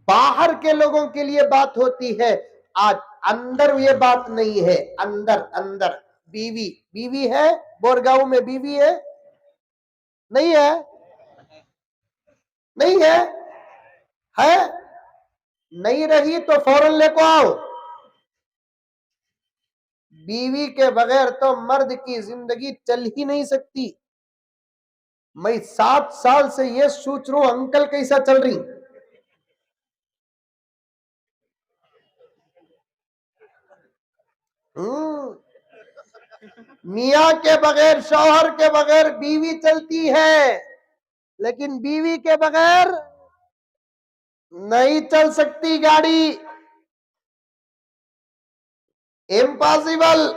Speaker 1: बाहर के लोगों के लिए बात होती है, आज अंदर ये बात नहीं है। अंदर अंदर बीवी, बीवी है बोरगांव में, बीवी है नहीं है? नहीं है? है? नहीं रही तो फौरन लेको आओ। बीवी के बगैर तो मर्द की जिंदगी चल ही नहीं सकती। मैं 7 साल से ये सोच रहा हूं अंकल कैसा चल रही। मियाँ के बगैर, शौहर के बगैर बीवी चलती है, लेकिन बीवी के बगैर नहीं चल सकती गाड़ी। इम्पॉसिबल।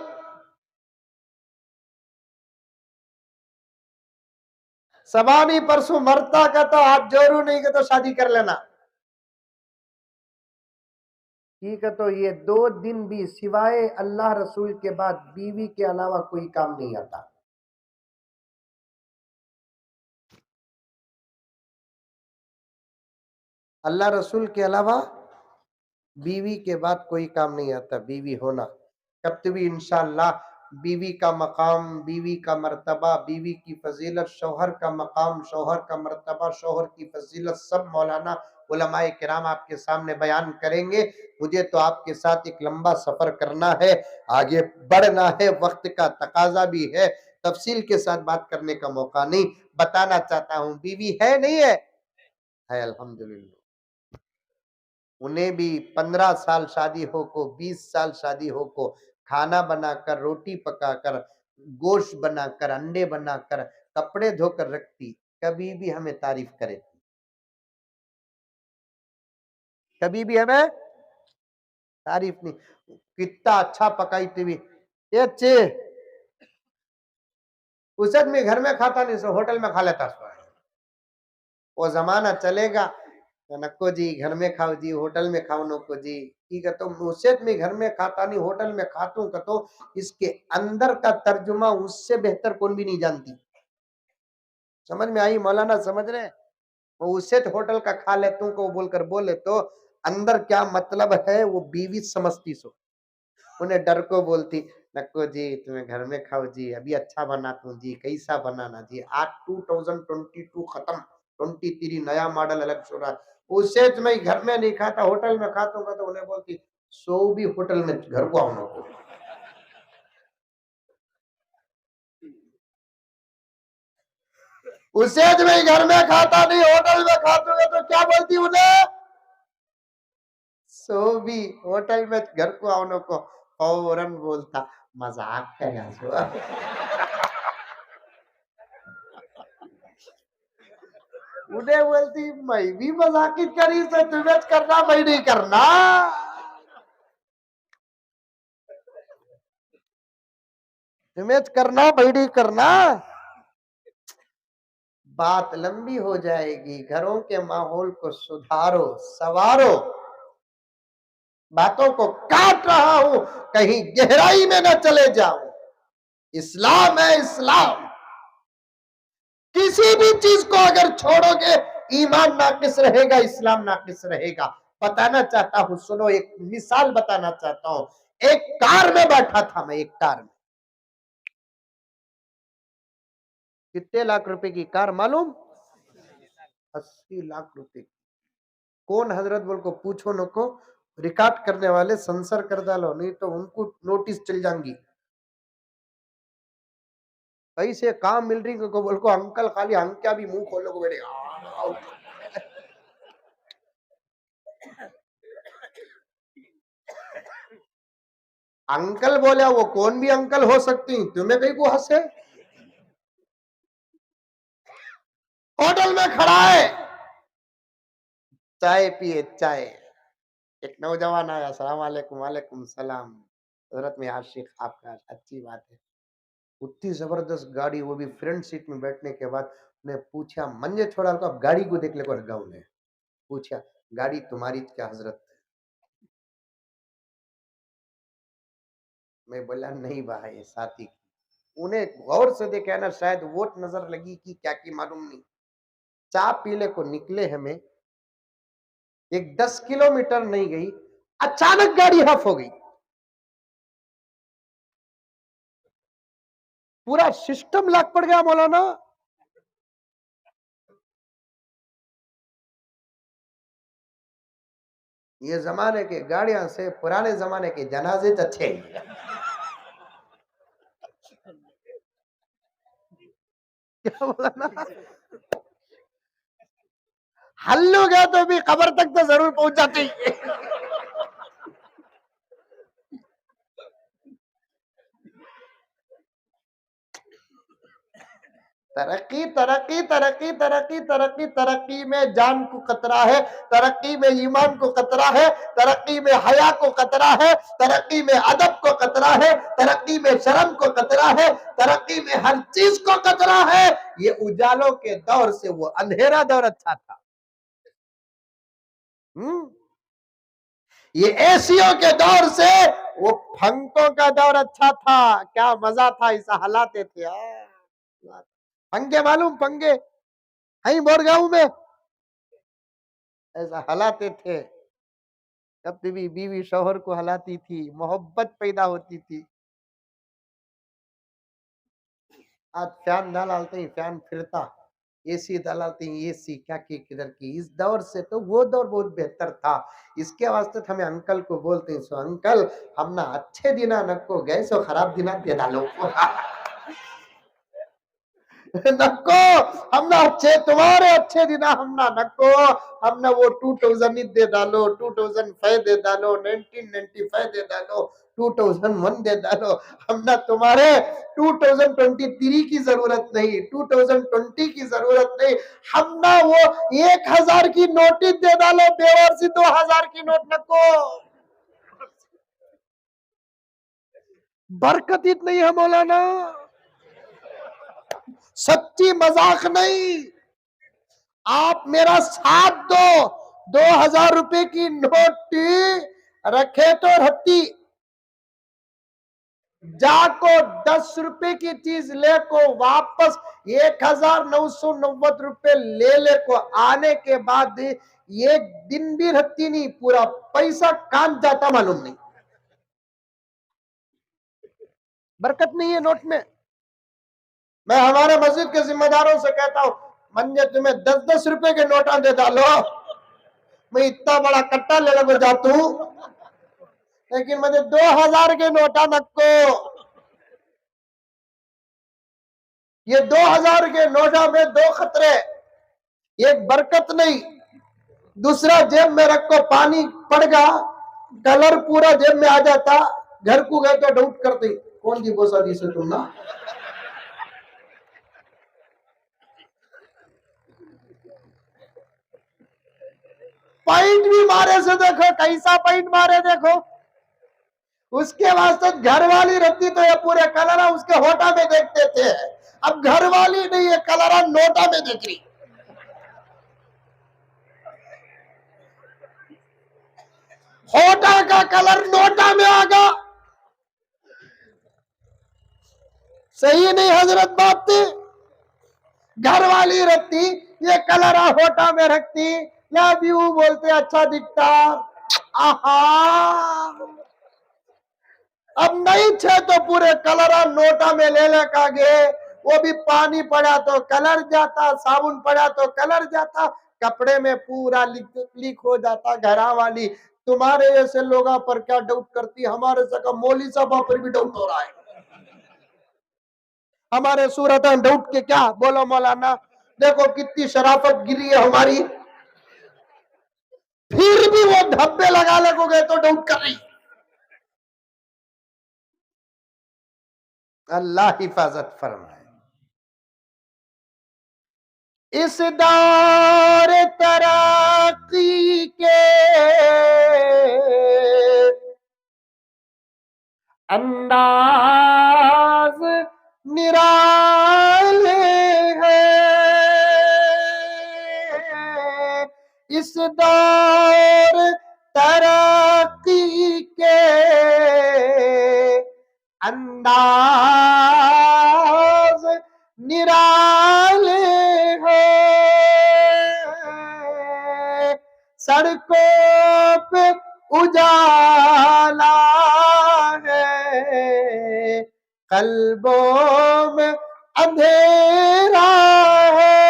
Speaker 1: सवानी परसों मरता का तो हाथ जोड़ू, नहीं का तो शादी कर लेना। ठीक है, तो ये 2 दिन भी सिवाय अल्लाह रसूल के बाद बीवी के अलावा कोई काम नहीं आता। अल्लाह रसूल के अलावा बीवी के बाद कोई काम नहीं आता। बीवी होना कब भी इंशाअल्लाह। बीवी का मकाम, बीवी का मर्तबा, बीवी की फजीलत, शौहर का मकाम, शौहर का मर्तबा, शौहर की फजीलत, सब मौलाना उलमाए किराम आपके सामने बयान करेंगे। मुझे तो आपके साथ एक लंबा सफर करना है, आगे बढ़ना है, वक्त का तकाजा भी है। तफसील के साथ बात करने का मौका नहीं, बताना चाहता हूँ बीवी है नहीं है? है अल्हम्दुलिल्लाह। उन्हें भी 15 साल शादी हो को, 20 साल शादी हो को, खाना बनाकर, रोटी पकाकर, गोश्त बनाकर, अंडे बनाकर, कपड़े धोकर रखती। कभी भी हमें तारीफ करे, कभी भी हमें तारीफ नहीं। कितना अच्छा पकाई थी भी ये अच्छे। उसद में घर में खाता नहीं, सो होटल में खा लेता। वो जमाना चलेगा तो नको जी घर में खाओ जी, होटल में खाओ नको जी। ठीक है, तो मुर्शेद में घर में खाता नहीं, होटल में खातू का, तो इसके अंदर का तर्जुमा उससे बेहतर कौन भी नहीं जानती। समझ में आई मौलाना? समझ रहे? वो उससे तो होटल का खा ले तू को बोलकर बोले तो अंदर क्या मतलब है वो बीवी समझती। सो उन्हें डर को बोलती, नको जी तुम्हें घर में खाओ जी, अभी अच्छा बनाता हूँ जी, कैसा बनाना जी। आज 2022 खत्म, 23 नया मॉडल अलग हो रहा है। उससे तो मैं घर में नहीं खाता, होटल में खाता हूँ, तो उन्हें बोलती सो भी होटल में घर को आना को। उससे तो मैं घर में खाता नहीं, होटल में खाता हूँ, तो क्या बोलती उन्हें? सो भी होटल में घर को आने को। फौरन बोलता मजाक कर। उन्हें बोलती मैं भी मजाक ही करी से, तुम्हें करना मैं नहीं करना। तुम्हें करना मैं नहीं करना। बात लंबी हो जाएगी। घरों के माहौल को सुधारो, सवारो। बातों को काट रहा हूं, कहीं गहराई में न चले जाऊं। इस्लाम है इस्लाम। किसी भी चीज को अगर छोड़ोगे ईमान नाकिस रहेगा, इस्लाम नाकिस रहेगा। बताना चाहता हूं, सुनो, एक मिसाल बताना चाहता हूं। एक कार में बैठा था मैं, एक कार में। कितने लाख रुपए की कार मालूम? 80 लाख रुपए की। कौन हजरत बोल को पूछो नको, रिकॉर्ड करने वाले सेंसर कर डालो, नहीं तो उनको नोटिस चल जाएंगी। कैसे काम मिल रही को बोल को अंकल, खाली हम क्या भी मुंह खोलो को बेटे। अंकल बोले वो कौन भी अंकल हो सकती, तुम्हें कहीं को हंसे। होटल में खड़ा है, चाय पिए चाय। एक नौजवान आया, अस्सलाम वालेकुम, वालेकुम सलाम। हज़रत में आशिक आपका, अच्छी बात है। इतनी ज़बरदस्त गाड़ी, वो भी फ्रंट सीट में बैठने के बाद ने पूछा, मंजे छोड़ा को, अब गाड़ी को देख ले को लगा उन्हें। पूछा, गाड़ी तुम्हारी क्या हज़रत? मैं बोला नहीं भाई, साथी की। उन्हें गौर से देखा ना, शायद वोट नज़र लगी कि क्या की मालूम नहीं। चाय पीने को निकले हमें, एक 10 किलोमीटर नहीं गई, अचानक गाड़ी हफ हो गई। पूरा सिस्टम लाग पड़ गया मौलाना। ये जमाने के गाड़ियां से पुराने जमाने के जनाजे तो अच्छे ही। क्या बोला ना, हल्लू गया तो भी खबर तक तो जरूर पहुंच जाती। तरक्की तरक्की तरक्की तरक्की तरक्की, तरक्की में जान को खतरा है, तरक्की में ईमान को खतरा है, तरक्की में हया को खतरा है, तरक्की में अदब को खतरा है, तरक्की में शर्म को खतरा है, तरक्की में हर चीज को खतरा है। ये उजालों के दौर से वो अंधेरा दौर अच्छा था। ये एसियों के दौर से वो फंकों का दौर अच्छा था। क्या मजा था, इसे हलाते थे। पंगे मालूम, पंगे हई बोरगांव में ऐसा हलाते थे। कभी भी बीवी शौहर को हलाती थी, मोहब्बत पैदा होती थी। आज फैन डालते ही फैन फिरता, एसी डालते ही एसी, क्या की किधर की। इस दौर से तो वो दौर बहुत बेहतर था। इसके वास्ते तो हमें अंकल को बोलते हैं, सो अंकल हम ना अच्छे दिना नको गए, सो खराब दिना दे डालो। नको हमना अच्छे, तुम्हारे अच्छे दिन हमना नको, हमने वो 2000 दे डालो, 2005 दे डालो, 1995 दे डालो, 2001 दे डालो। हमने तुम्हारे 2023 की जरूरत नहीं, 2020 की जरूरत नहीं। हमने वो 1000 की नोटिस दे डालो, बेवारसी 2000 की नोट नको। बरकत इतनी है मौलाना, सच्ची मजाक नहीं। आप मेरा साथ दो, 2000 रुपए की नोट रखे तो रखती, जाको 10 रुपए की चीज ले को वापस 1990 रुपए ले को आने के बाद एक दिन भी रखती नहीं, पूरा पैसा काट जाता मालूम नहीं। बरकत नहीं है नोट में। मैं हमारे मस्जिद के जिम्मेदारों से कहता हूं, मंजे तुम्हें 10-10 रुपए के नोटा दे डालो, मैं इतना बड़ा कट्टा ले लग जाता हूं, लेकिन मुझे 2000 के नोटा नको। ये 2000 के नोटा में दो खतरे, एक बरकत नहीं, दूसरा जेब में रखो पानी पड़गा, कलर पूरा जेब में आ जाता, घर को गए तो डाउट करते कौन दी बोसा दी से तुम ना। पॉइंट भी मारे से देखो, कैसा पॉइंट मारे देखो। उसके वास्ते घर वाली रहती तो ये पूरे कलरा उसके होटा में देखते थे। अब घर वाली नहीं, ये कलरा नोटा में देख रही। होटा का कलर नोटा में आ गया। सही नहीं हजरत बात थी। घर वाली रखती, ये कलरा होटा में रखती, लव यू बोलते अच्छा दिखता। आहा, अब नहीं थे तो पूरे कलरा नोटा में ले का गे। वो भी पानी पड़ा तो कलर जाता, साबुन पड़ा तो कलर जाता, कपड़े में पूरा लीक हो जाता। घरा वाली तुम्हारे ऐसे लोगों पर क्या डाउट करती, हमारे सका मौली साहब पर भी डाउट हो रहा है। हमारे सूरत डाउट के क्या बोलो मौलाना, देखो कितनी शराफत गिरी है हमारी, फिर भी वो धब्बे लगा लगोगे तो डाउट कर रही। अल्लाह हिफाजत फरमाए। इस दौर तरक्की के अंदाज निराले हैं इस दौर तरक्की के अंदाज निराले हैं सड़कों पे उजाला है कल्बों में अंधेरा है।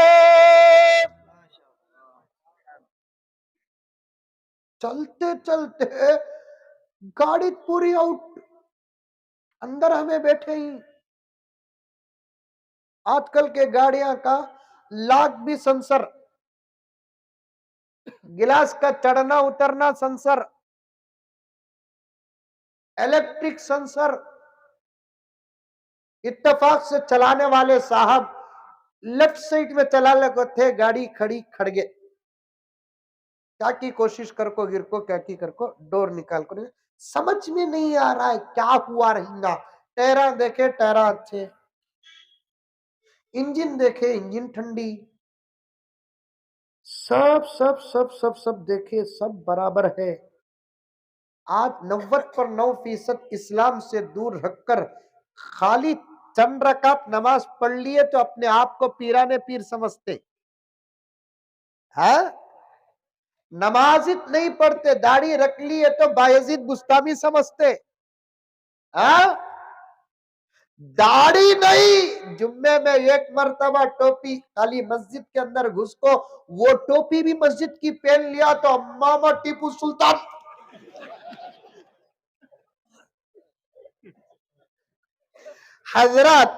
Speaker 1: चलते चलते गाड़ी पूरी आउट, अंदर हमें बैठे ही। आजकल के गाड़ियां का लाख भी सेंसर, गिलास का चढ़ना उतरना सेंसर, इलेक्ट्रिक सेंसर। इत्तेफाक से चलाने वाले साहब लेफ्ट साइड में चला लगे थे, गाड़ी खड़ी खड़गे, क्या की कोशिश कर को गिर को, क्या की कर को डोर निकाल कर, समझ में नहीं आ रहा है क्या हुआ रहेगा। टैरा देखे टैरा अच्छे, इंजन देखे इंजन ठंडी, सब सब सब सब सब देखे सब बराबर है। आज 90% इस्लाम से दूर रखकर खाली चंद रकात नमाज पढ़ लिए तो अपने आप को पीराने पीर समझते हैं। नमाज नहीं पढ़ते, दाढ़ी रख लिए तो बायजीद बुस्तामी समझते हैं। दाढ़ी नहीं, जुम्मे में एक मर्तबा टोपी, खाली मस्जिद के अंदर घुस को वो टोपी भी मस्जिद की पहन लिया तो मामा टीपू सुल्तान। हजरत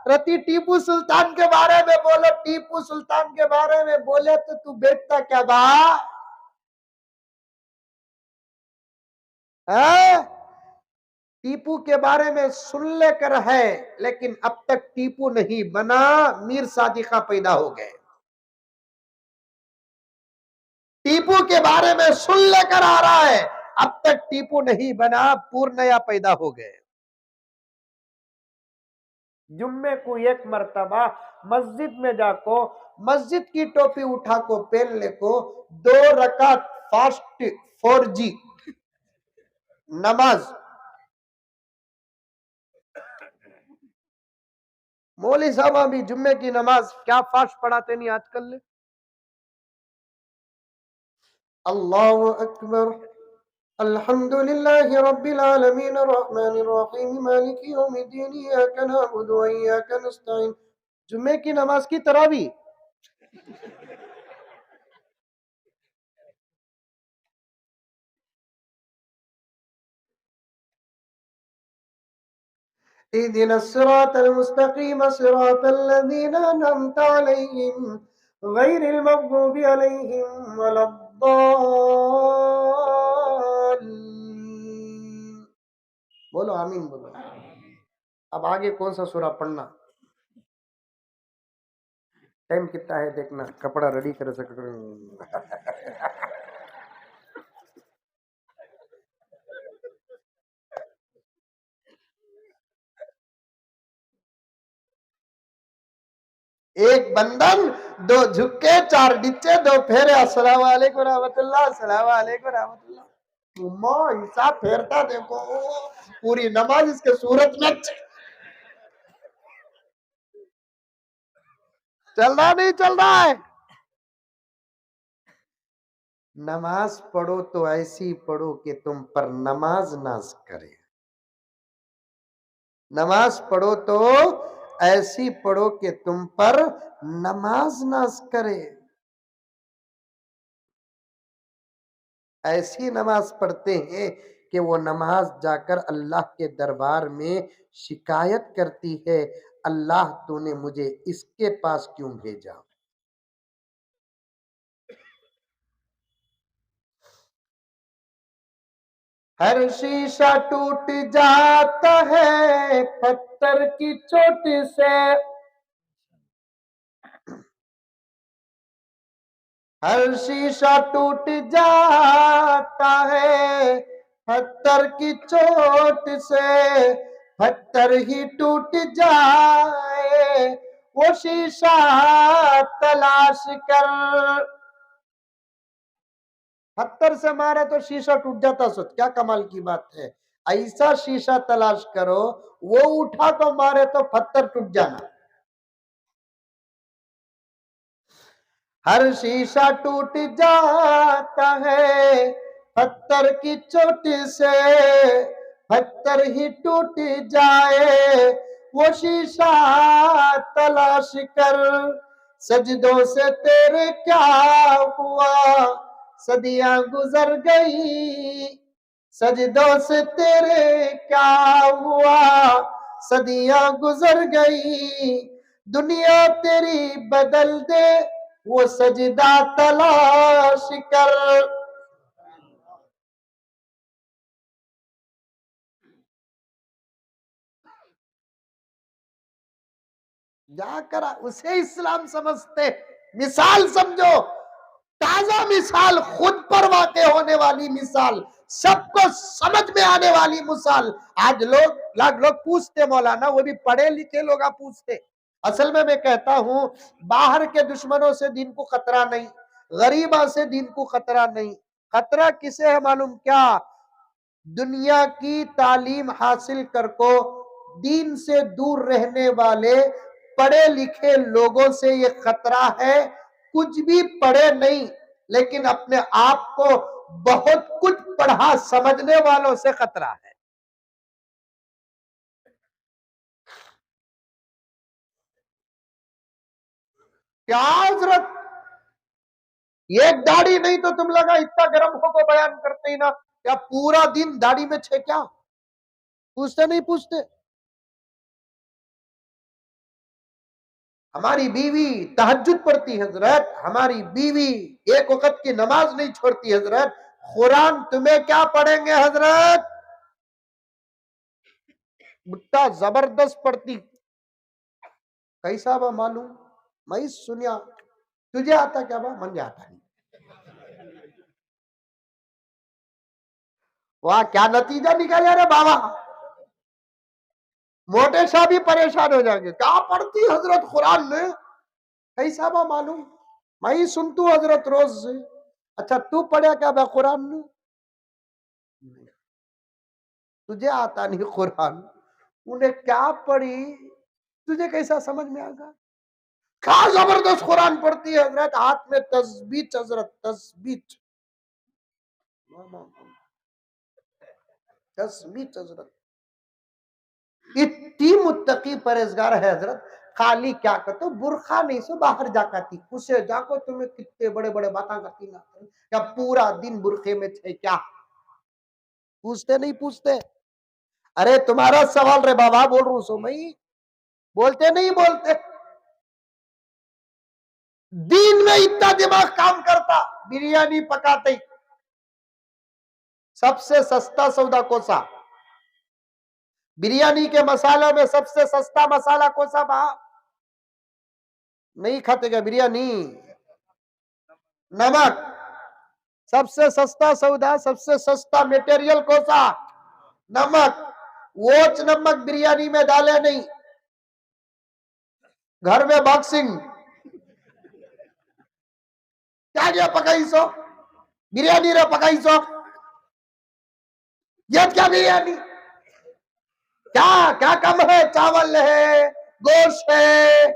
Speaker 1: रति टीपू सुल्तान के बारे में बोलो, टीपू सुल्तान के बारे में बोले तो तू बेचता क्या बा है? टीपू के बारे में सुन लेकर है, लेकिन अब तक टीपू नहीं बना, मीर सादिका पैदा हो गए। टीपू के बारे में सुन लेकर आ रहा है, अब तक टीपू नहीं बना, पूर्णया पैदा हो गए। जुम्मे को एक मर्तबा मस्जिद में जाको मस्जिद की टोपी उठा को पहन ले को 2 रकात फास्ट 4G नमाज। मौली साहब भी जुम्मे की नमाज क्या फास्ट पढ़ाते नहीं आजकल। अल्लाहु अकबर, अल्हम्दुलिल्लाहि रब्बिल आलमीन अर्रहमानिर रहीम मालिकि यौमिद्दीन इय्याका नअबुदु व इय्याका नस्तईन। जुम्मे की नमाज की तरावी। इहदिना सिरातल मुस्तकीम सिरातल लज़ीना अनअमता अलैहिम गैरिल मग़दूबि अलैहिम वलद्दाल्लीन। बोलो आमीन बोलो। अब आगे कौन सा सूरा पढ़ना, टाइम कितना है देखना, कपड़ा रेडी कर सकते। एक बंधन, 2 झुक्के, 4 डिच्चे, 2 फेरे। अस्सलाम वालेकुम रहमतुल्लाह, अस्सलाम वालेकुम रहमतुल्लाह। उम्मा हिसाब फेरता देखो, पूरी नमाज इसके सूरत में चल रहा नहीं चल रहा है। नमाज पढ़ो तो ऐसी पढ़ो कि तुम पर नमाज नाज करे। नमाज पढ़ो तो ऐसी पढ़ो कि तुम पर नमाज नाज करे। ऐसी नमाज पढ़ते हैं कि वो नमाज जाकर अल्लाह के दरबार में शिकायत करती है, अल्लाह तूने मुझे इसके पास क्यों भेजा। हर शीशा टूट जाता है पत्थर की चोट से, हर शीशा टूट जाता है पत्थर की चोट से पत्थर ही टूट जाए, वो शीशा तलाश कर। पत्थर से मारे तो शीशा टूट जाता, सोच क्या कमाल की बात है। ऐसा शीशा तलाश करो, वो उठा तो मारे तो पत्थर टूट जाना। हर शीशा टूट जाता है पत्थर की चोट से, पत्थर ही टूट जाए, वो शीशा तलाश कर। सजदों से तेरे क्या हुआ, सदियां गुजर गई। सजदों से तेरे क्या हुआ, सदियां गुजर गई। दुनिया तेरी बदल दे, वो सजदा तलाश कर। क्या करा उसे इस्लाम समझते। मिसाल समझो, ताजा मिसाल, खुद पर वाक़े होने वाली मिसाल, सबको समझ में आने वाली मिसाल। आज लोग पूछते, मौलाना वो भी पढ़े लिखे लोग आप पूछते। असल में मैं कहता हूं, बाहर के दुश्मनों से दीन को खतरा नहीं, गरीबा से दीन को खतरा नहीं। खतरा किसे है मालूम क्या? दुनिया की तालीम हासिल कर को दीन से दूर रहने वाले पढ़े लिखे लोगों से ये खतरा है। कुछ भी पढ़े नहीं लेकिन अपने आप को बहुत कुछ पढ़ा समझने वालों से खतरा है। क्या हजरत, एक दाढ़ी नहीं तो तुम लगा इतना गर्म हो को बयान करते ही ना, क्या पूरा दिन दाढ़ी में छे क्या? पूछते नहीं पूछते? हमारी बीवी तहज्जुद पढ़ती हजरत, हमारी बीवी एक वक्त की नमाज नहीं छोड़ती हजरत। कुरान तुम्हें क्या पढ़ेंगे हजरत, बुट्टा जबरदस्त पढ़ती। कैसा बा मालूम, मैं सुनिया। तुझे आता क्या बा? मन आता नहीं। वाह क्या नतीजा निकाला रे बाबा, मोटे शाह भी परेशान हो जाएंगे। क्या पढ़ती हजरत कुरान में, कैसा बा मालूम? मैं ही सुनतू हजरत रोज से। अच्छा तू पढ़ा क्या बा कुरान में? तुझे आता नहीं कुरान, उन्हें क्या पढ़ी, तुझे कैसा समझ में आएगा? क्या जबरदस्त कुरान पढ़ती है हजरत, हाथ में तस्बीह हजरत, तस्बीह तस्बीह हजरत। इतनी मुत्तकी परहेजगार है हजरत। खाली क्या करते, बुरखा नहीं से बाहर जाती, उसे जाको तुम्हें कितने बड़े बड़े बातें करती ना, क्या पूरा दिन बुरखे में थे क्या? पूछते नहीं पूछते? अरे तुम्हारा सवाल रे बाबा, बोल रू सो मैं, बोलते नहीं बोलते? दिन में इतना दिमाग काम करता, बिरयानी पकाते। सबसे सस्ता सौदा कौन सा? बिरयानी के मसालों में सबसे सस्ता मसाला कौन सा बा? नहीं खाते क्या बिरयानी? नमक। सबसे सस्ता सौदा, सबसे सस्ता मटेरियल कौन सा? नमक। वोच नमक बिरयानी में डाले नहीं, घर में बॉक्सिंग क्या क्या पकाई सो, बिरयानी रे पकाई सो, ये क्या बिरयानी, क्या क्या कम है? चावल है, गोश्त है,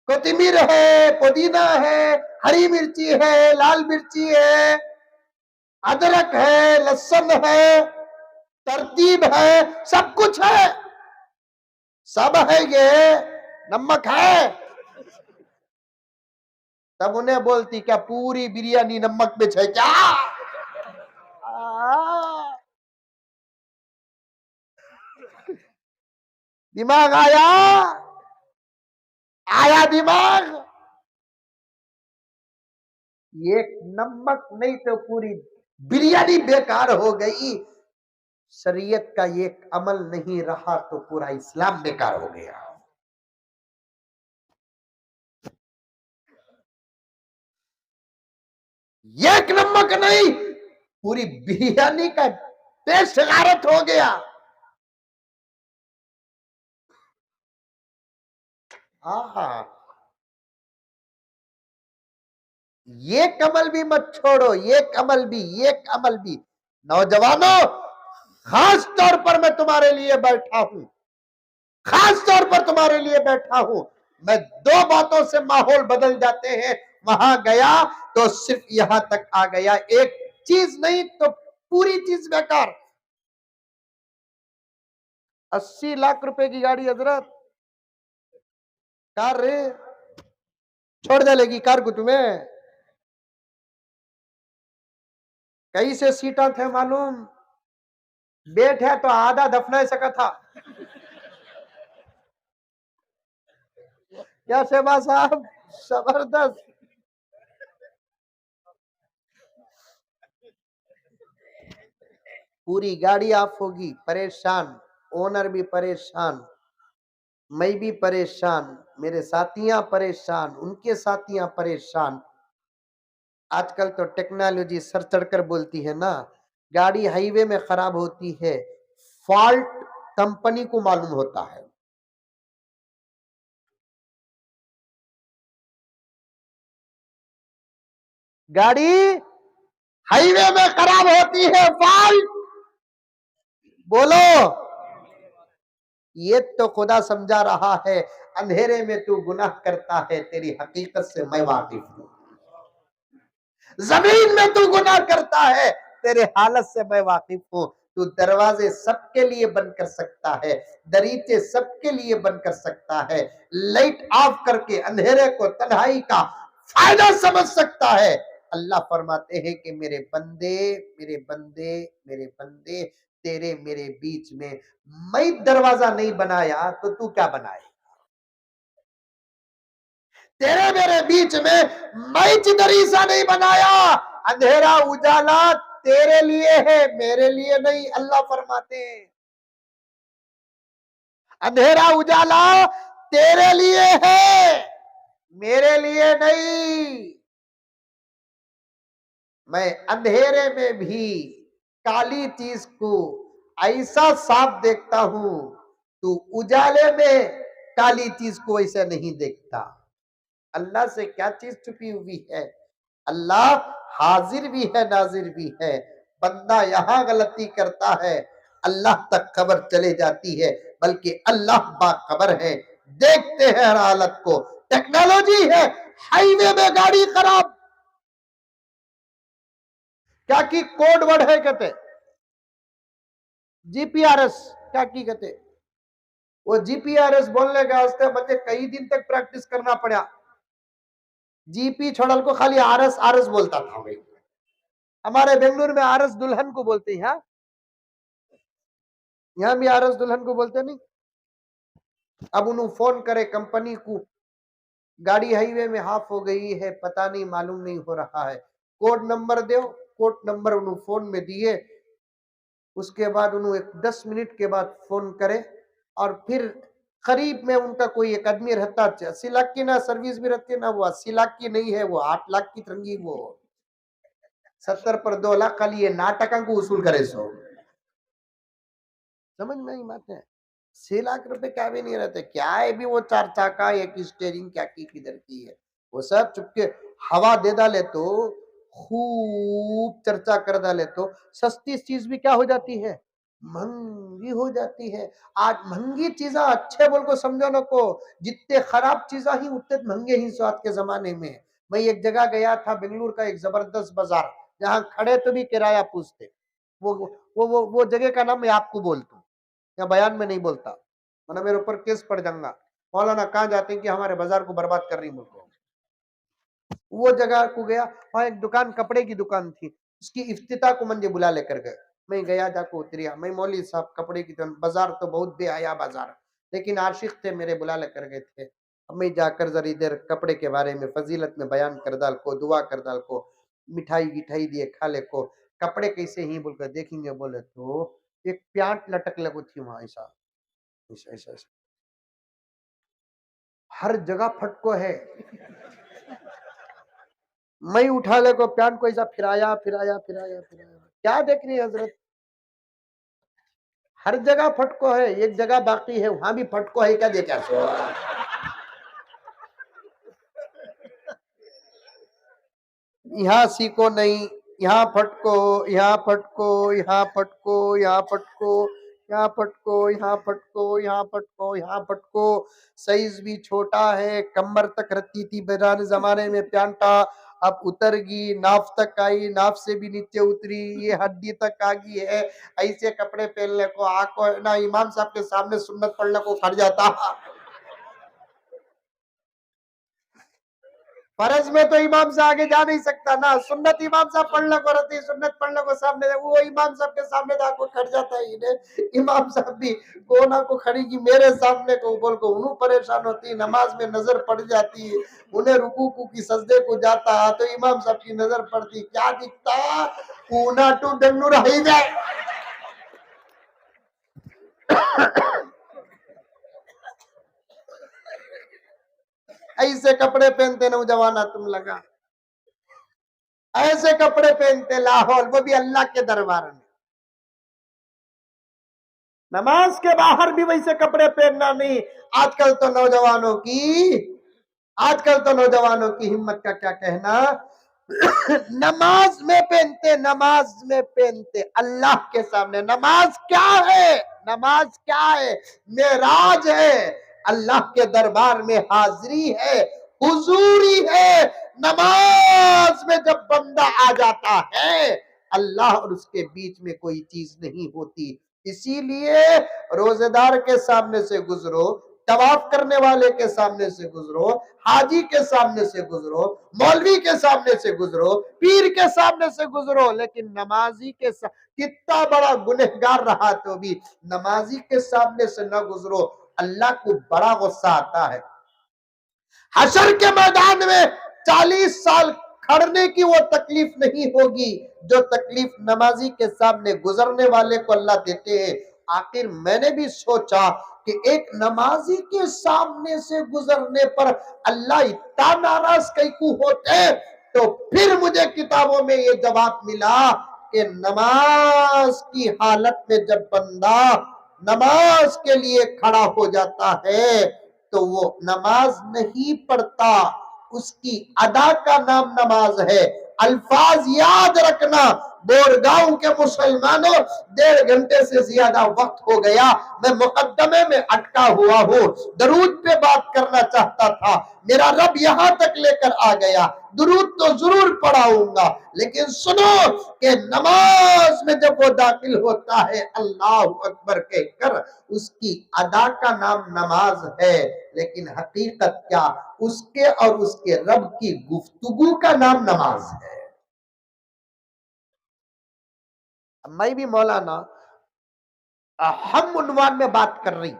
Speaker 1: कोथिमीर है, पुदीना है, हरी मिर्ची है, लाल मिर्ची है, अदरक है, लहसुन है, तरतीब है, सब कुछ है, सब है ये, नमक है। तब उन्हें बोलती क्या पूरी बिरयानी नमक में है क्या? दिमाग आया, आया दिमाग। ये नमक नहीं तो पूरी बिरयानी बेकार हो गई। शरीयत का ये अमल नहीं रहा तो पूरा इस्लाम बेकार हो गया। एक नमक नहीं, पूरी बिरयानी का टेस्ट गारत हो गया। आहा, ये कमल भी मत छोड़ो, ये कमल भी, ये कमल भी। नौजवानों, खास तौर पर मैं तुम्हारे लिए बैठा हूं, खास तौर पर तुम्हारे लिए बैठा हूं। मैं दो बातों से माहौल बदल जाते हैं, वहां गया तो सिर्फ यहां तक आ गया, एक चीज नहीं तो पूरी चीज बेकार। 80 लाख रुपए की गाड़ी हजरत, कार रे, छोड़ डालेगी कार को तुम्हें। कैसे सीटा थे मालूम, बेट है तो आधा दफना सका था। क्या शहबाज साहब, जबरदस्त। पूरी गाड़ी ऑफ होगी, परेशान, ओनर भी परेशान, मैं भी परेशान, मेरे साथियां परेशान, उनके साथियां परेशान। आजकल तो टेक्नोलॉजी सर चढ़कर बोलती है ना, गाड़ी हाईवे में खराब होती है, फॉल्ट कंपनी को मालूम होता है। गाड़ी हाईवे में खराब होती है, फॉल्ट, बोलो। ये तो खुदा समझा रहा है, अंधेरे में तू गुनाह करता है, तेरी हकीकत से मैं वाकिफ हूं। जमीन में तू गुनाह करता है, तेरे हालत से मैं वाकिफ हूं। तू दरवाजे सबके लिए बंद कर सकता है, दरीचे सबके लिए बंद कर सकता है, लाइट ऑफ करके अंधेरे को, तन्हाई का फायदा समझ सकता है। अल्लाह फरमाते हैं कि मेरे बंदे, मेरे बंदे, मेरे बंदे, तेरे मेरे बीच में मैं दरवाजा नहीं बनाया तो तू क्या बनाए। तेरे मेरे बीच में मैं दरीसा नहीं बनाया, अंधेरा उजाला तेरे लिए है, मेरे लिए नहीं। अल्लाह फरमाते हैं अंधेरा उजाला तेरे लिए है, मेरे लिए नहीं। मैं अंधेरे में भी काली चीज को ऐसा साफ देखता हूं, तू उजाले में काली चीज को ऐसा नहीं देखता। अल्लाह से क्या चीज छुपी हुई है। अल्लाह हाजिर भी है, नाजिर भी है। बंदा यहां गलती करता है, अल्लाह तक खबर चले जाती है, बल्कि अल्लाह बाखबर है, देखते हैं हर हालत को। टेक्नोलॉजी है, हाईवे में गाड़ी खराब, क्या की कोड वर्ड है कहते, जीपीआरएस, क्या की कहते, वो जीपीआरएस बोलने के वास्ते मुझे कई दिन तक प्रैक्टिस करना पड़ा। जीपी छोड़ल को खाली आरएस आरएस बोलता था भाई। हमारे बेंगलुरु में आरएस दुल्हन को बोलते हैं, यहाँ भी आरएस दुल्हन को बोलते नहीं। अब उन्होंने फोन करे कंपनी को, गाड़ी हाईवे में हाफ हो गई है, पता नहीं, मालूम नहीं हो रहा है, कोड नंबर दो। कोड नंबर उन्होंने फोन में दिए, उसके बाद उन्होंने 10 मिनट के बाद फोन करे, और फिर करीब में उनका कोई एक आदमी रहता, 80 लाख की ना सर्विस भी रहती है ना, वो 80 लाख की नहीं है, वो 8 लाख की तरंगी, वो 70 पर 2 लाख खाली ये नाटका को वसूल करे सो। समझ में नहीं बात है। 6 लाख रुपए क्या भी नहीं रहते, क्या है भी वो 4 चाका, एक स्टेयरिंग, क्या की किधर की है, वो सब चुपके हवा दे डाले तो, खूब चर्चा कर डाले तो सस्ती चीज भी क्या हो जाती है, महंगी हो जाती है। आज महंगी चीजा अच्छे बोल को समझो न को, जितने खराब चीजा ही उतने महंगे ही स्वाद के जमाने में। मैं एक जगह गया था, बेंगलुरु का एक जबरदस्त बाजार, जहां खड़े तो भी किराया पूछते। वो जगह का नाम मैं आपको बोलता हूँ, या बयान में नहीं बोलता, वरना मेरे ऊपर केस पड़ जाऊंगा। मौलाना कहाँ जाते हैं कि हमारे बाजार को बर्बाद कर रही मुझको। वो जगह को गया, वहां एक दुकान, कपड़े की दुकान थी, उसकी इफ्तिता को मुझे बुला लेकर गए। मैं गया, जाकर उतरिया, मैं मौली साहब कपड़े की दुकान, बाजार तो बहुत बेहया बाजार, लेकिन आशिक थे मेरे, बुला लेकर गए थे। अब मैं जाकर जरा इधर कपड़े के बारे में फजीलत में बयान कर डाल को, दुआ कर डाल को, मिठाई गिठाई दिए खा ले को, कपड़े कैसे ही बोलकर देखेंगे बोले तो एक प्यांट लटक लगो थी वहां, ऐसा ऐसा ऐसा ऐसा। हर जगह फटको है। मैं उठा ले को प्यांट को ऐसा फिराया फिराया फिराया फिराया, क्या देख रही है हजरत? हर जगह फटको है, एक जगह बाकी है, वहां भी फटको है, क्या देखा? यहाँ सीखो नहीं, यहाँ फटको, यहाँ फटको, यहाँ फटको, यहाँ फटको, यहाँ फटको, यहाँ फटको, यहाँ फटको, यहाँ फटको। साइज भी छोटा है, कमर तक रहती थी पुराने जमाने में प्यांटा, अब उतर गई, नाफ तक आई, नाफ से भी नीचे उतरी, ये हड्डी तक आ गई है। ऐसे कपड़े पहनने को आको ना इमाम साहब के सामने सुन्नत पढ़ने को खड़ जाता। फर्ज में तो इमाम से आगे जा नहीं सकता ना, सुन्नत इमाम साहब पढ़ने को रहती, सुन्नत पढ़ने को सामने वो इमाम साहब के सामने जाकर खड़ जाता है। इन्हें इमाम साहब भी कोना को खड़ी की मेरे सामने को बोल को उन्हें परेशान होती, नमाज में नजर पड़ जाती है, उन्हें रुकू की सजदे को जाता तो इमाम साहब की नजर पड़ती, क्या दिखता ऊना टू डन्नू रही जाए। ऐसे कपड़े पहनते नौजवाना तुम लगा, ऐसे कपड़े पहनते लाहौर, वो भी अल्लाह के दरबार में। नमाज के बाहर भी वैसे कपड़े पहनना नहीं। आजकल तो नौजवानों की हिम्मत का क्या कहना। नमाज में पहनते, नमाज में पहनते अल्लाह के सामने। नमाज क्या है? नमाज क्या है? मेराज है, अल्लाह के दरबार में हाजिरी है, हुजूरी है। नमाज में जब बंदा आ जाता है, अल्लाह और उसके बीच में कोई चीज नहीं होती। इसीलिए रोजेदार के सामने से गुजरो, तवाफ करने वाले के सामने से गुजरो, हाजी के सामने से गुजरो, मौलवी के सामने से गुजरो, पीर के सामने से गुजरो, लेकिन नमाजी के कितना बड़ा गुनहगार रहा तो भी नमाजी के सामने से न गुजरो, अल्लाह को बड़ा गुस्सा आता है। हशर के मैदान में 40 साल खड़ने की वो तकलीफ नहीं होगी जो तकलीफ नमाजी के सामने गुजरने वाले को अल्लाह देते हैं। आखिर मैंने भी सोचा कि एक नमाजी के सामने से गुजरने पर अल्लाह इतना नाराज कैकू होते, तो फिर मुझे किताबों में ये जवाब मिला कि नमाज की हालत में जब बंदा नमाज के लिए खड़ा हो जाता है तो वो नमाज नहीं पढ़ता, उसकी अदा का नाम नमाज है। अल्फाज याद रखना, बोरगांव के मुसलमानों, 1.5 घंटे से ज्यादा वक्त हो गया, मैं मुकद्दमे में अटका हुआ हूँ, दरूद पे बात करना चाहता था, मेरा रब यहाँ तक लेकर आ गया, दुरूद तो जरूर पढ़ाऊंगा, लेकिन सुनो कि नमाज में जब वो दाखिल होता है अल्लाह अकबर कहकर, उसकी अदा का नाम नमाज है, लेकिन हकीकत क्या, उसके और उसके रब की गुफ्तगू का नाम नमाज है। मैं भी मौलाना अहम उन्वान में बात कर रही,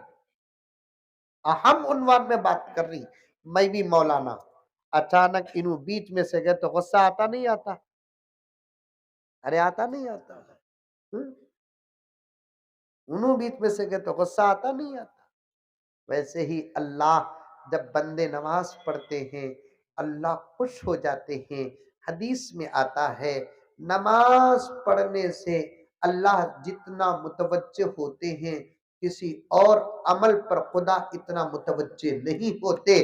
Speaker 1: अहम उन्वान में बात कर रही, मैं भी मौलाना, अचानक इन्हों बीच में से गए तो गुस्सा आता नहीं आता? अरे आता नहीं आता? उन्हों बीच में से गए तो गुस्सा आता नहीं आता? वैसे ही अल्लाह जब बंदे नमाज पढ़ते हैं अल्लाह खुश हो जाते हैं। हदीस में आता है नमाज पढ़ने से अल्लाह जितना मुतवज्जे होते हैं किसी और अमल पर खुदा इतना मुतवज्जे नहीं होते।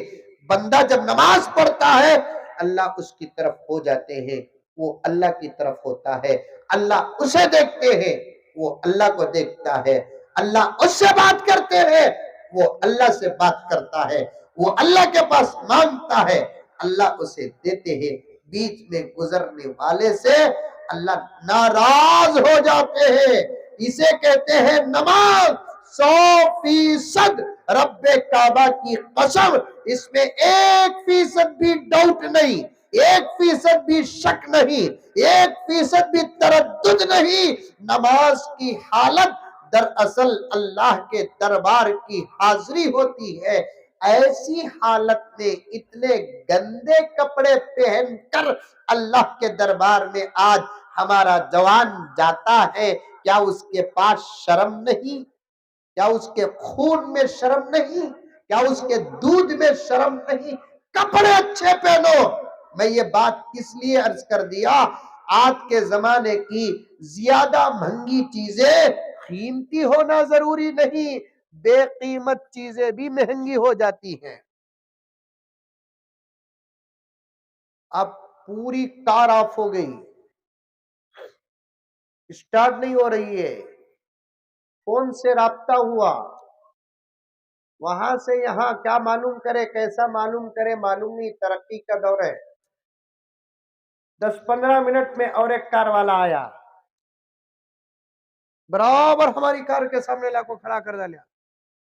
Speaker 1: बंदा जब नमाज पढ़ता है अल्लाह उसकी तरफ हो जाते हैं, वो अल्लाह की तरफ होता है, अल्लाह उसे देखते हैं, वो अल्लाह को देखता है, अल्लाह उससे बात करते हैं, वो अल्लाह से बात करता है, वो अल्लाह के पास मांगता है, अल्लाह उसे देते हैं। बीच में गुजरने वाले से अल्लाह नाराज हो जाते हैं। इसे कहते हैं नमाज 100% रब्बे काबा की कसम, इसमें 1% भी डाउट नहीं, 1% भी शक नहीं, 1% भी तरद्दुद नहीं। नमाज की हालत दरअसल अल्लाह के दरबार की हाजिरी होती है। ऐसी हालत में इतने गंदे कपड़े पहनकर अल्लाह के दरबार में आज हमारा जवान जाता है, क्या उसके पास शर्म नहीं? क्या उसके खून में शर्म नहीं? क्या उसके दूध में शर्म नहीं? कपड़े अच्छे पहनो। मैं ये बात किस लिए अर्ज कर दिया, आज के जमाने की ज्यादा महंगी चीजें कीमती होना जरूरी नहीं, बेकीमत चीजें भी महंगी हो जाती हैं। अब पूरी कार ऑफ हो गई, स्टार्ट नहीं हो रही है, फोन से राब्ता हुआ, वहां से यहां क्या मालूम करे, कैसा मालूम करे, मालूम नहीं, तरक्की का दौर है। 10-15 मिनट में और एक कार वाला आया, बराबर हमारी कार के सामने लाको खड़ा कर डाला।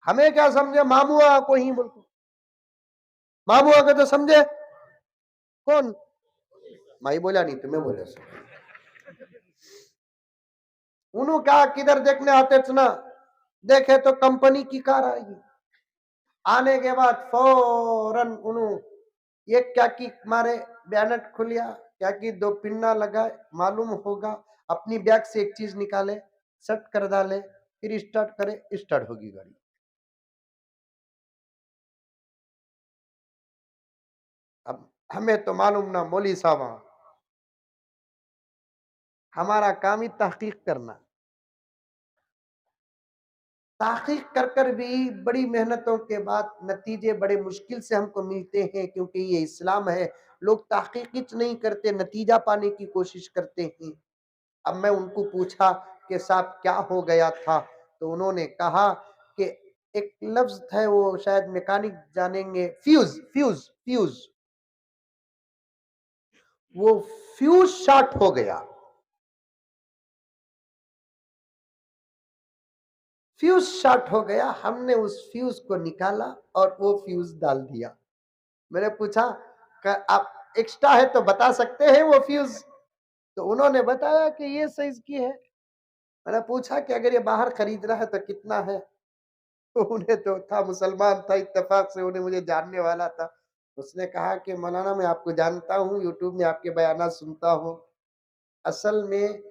Speaker 1: हमें क्या समझे, मामुआ को ही बोलते, मामुआ के तो समझे कौन, माई बोला नहीं तुम्हें बोले, उन्हों क्या किधर देखने आते ना, देखे तो कंपनी की कार आई, आने के बाद फौरन उन्हों ये क्या की मारे बैनट खुलिया, क्या की दो पिन्ना लगाए, मालूम होगा अपनी बैग से एक चीज निकाले, सेट कर डाले, फिर स्टार्ट करे, स्टार्ट होगी गाड़ी। अब हमें तो मालूम ना, मौली साहब हमारा काम ही तहकीक करना, तहकीक कर कर भी बड़ी मेहनतों के बाद नतीजे बड़े मुश्किल से हमको मिलते हैं, क्योंकि ये इस्लाम है। लोग तहकीक नहीं करते, नतीजा पाने की कोशिश करते हैं। अब मैं उनको पूछा कि साहब क्या हो गया था, तो उन्होंने कहा कि एक लफ्ज है, वो शायद मैकेनिक जानेंगे, फ्यूज फ्यूज फ्यूज, वो फ्यूज शॉर्ट हो गया, फ्यूज शॉर्ट हो गया। हमने उस फ्यूज को निकाला और वो फ्यूज डाल दिया। मैंने पूछा कि आप एक्स्ट्रा है तो बता सकते हैं वो फ्यूज, तो उन्होंने बताया कि ये साइज की है। मैंने पूछा कि अगर ये बाहर खरीद रहा है तो कितना है, तो उन्हें तो था, मुसलमान था, इत्तेफाक से उन्हें मुझे जानने वाला था। उसने कहा कि मौलाना मैं आपको जानता हूँ, यूट्यूब में आपके बयानात सुनता हूँ, असल में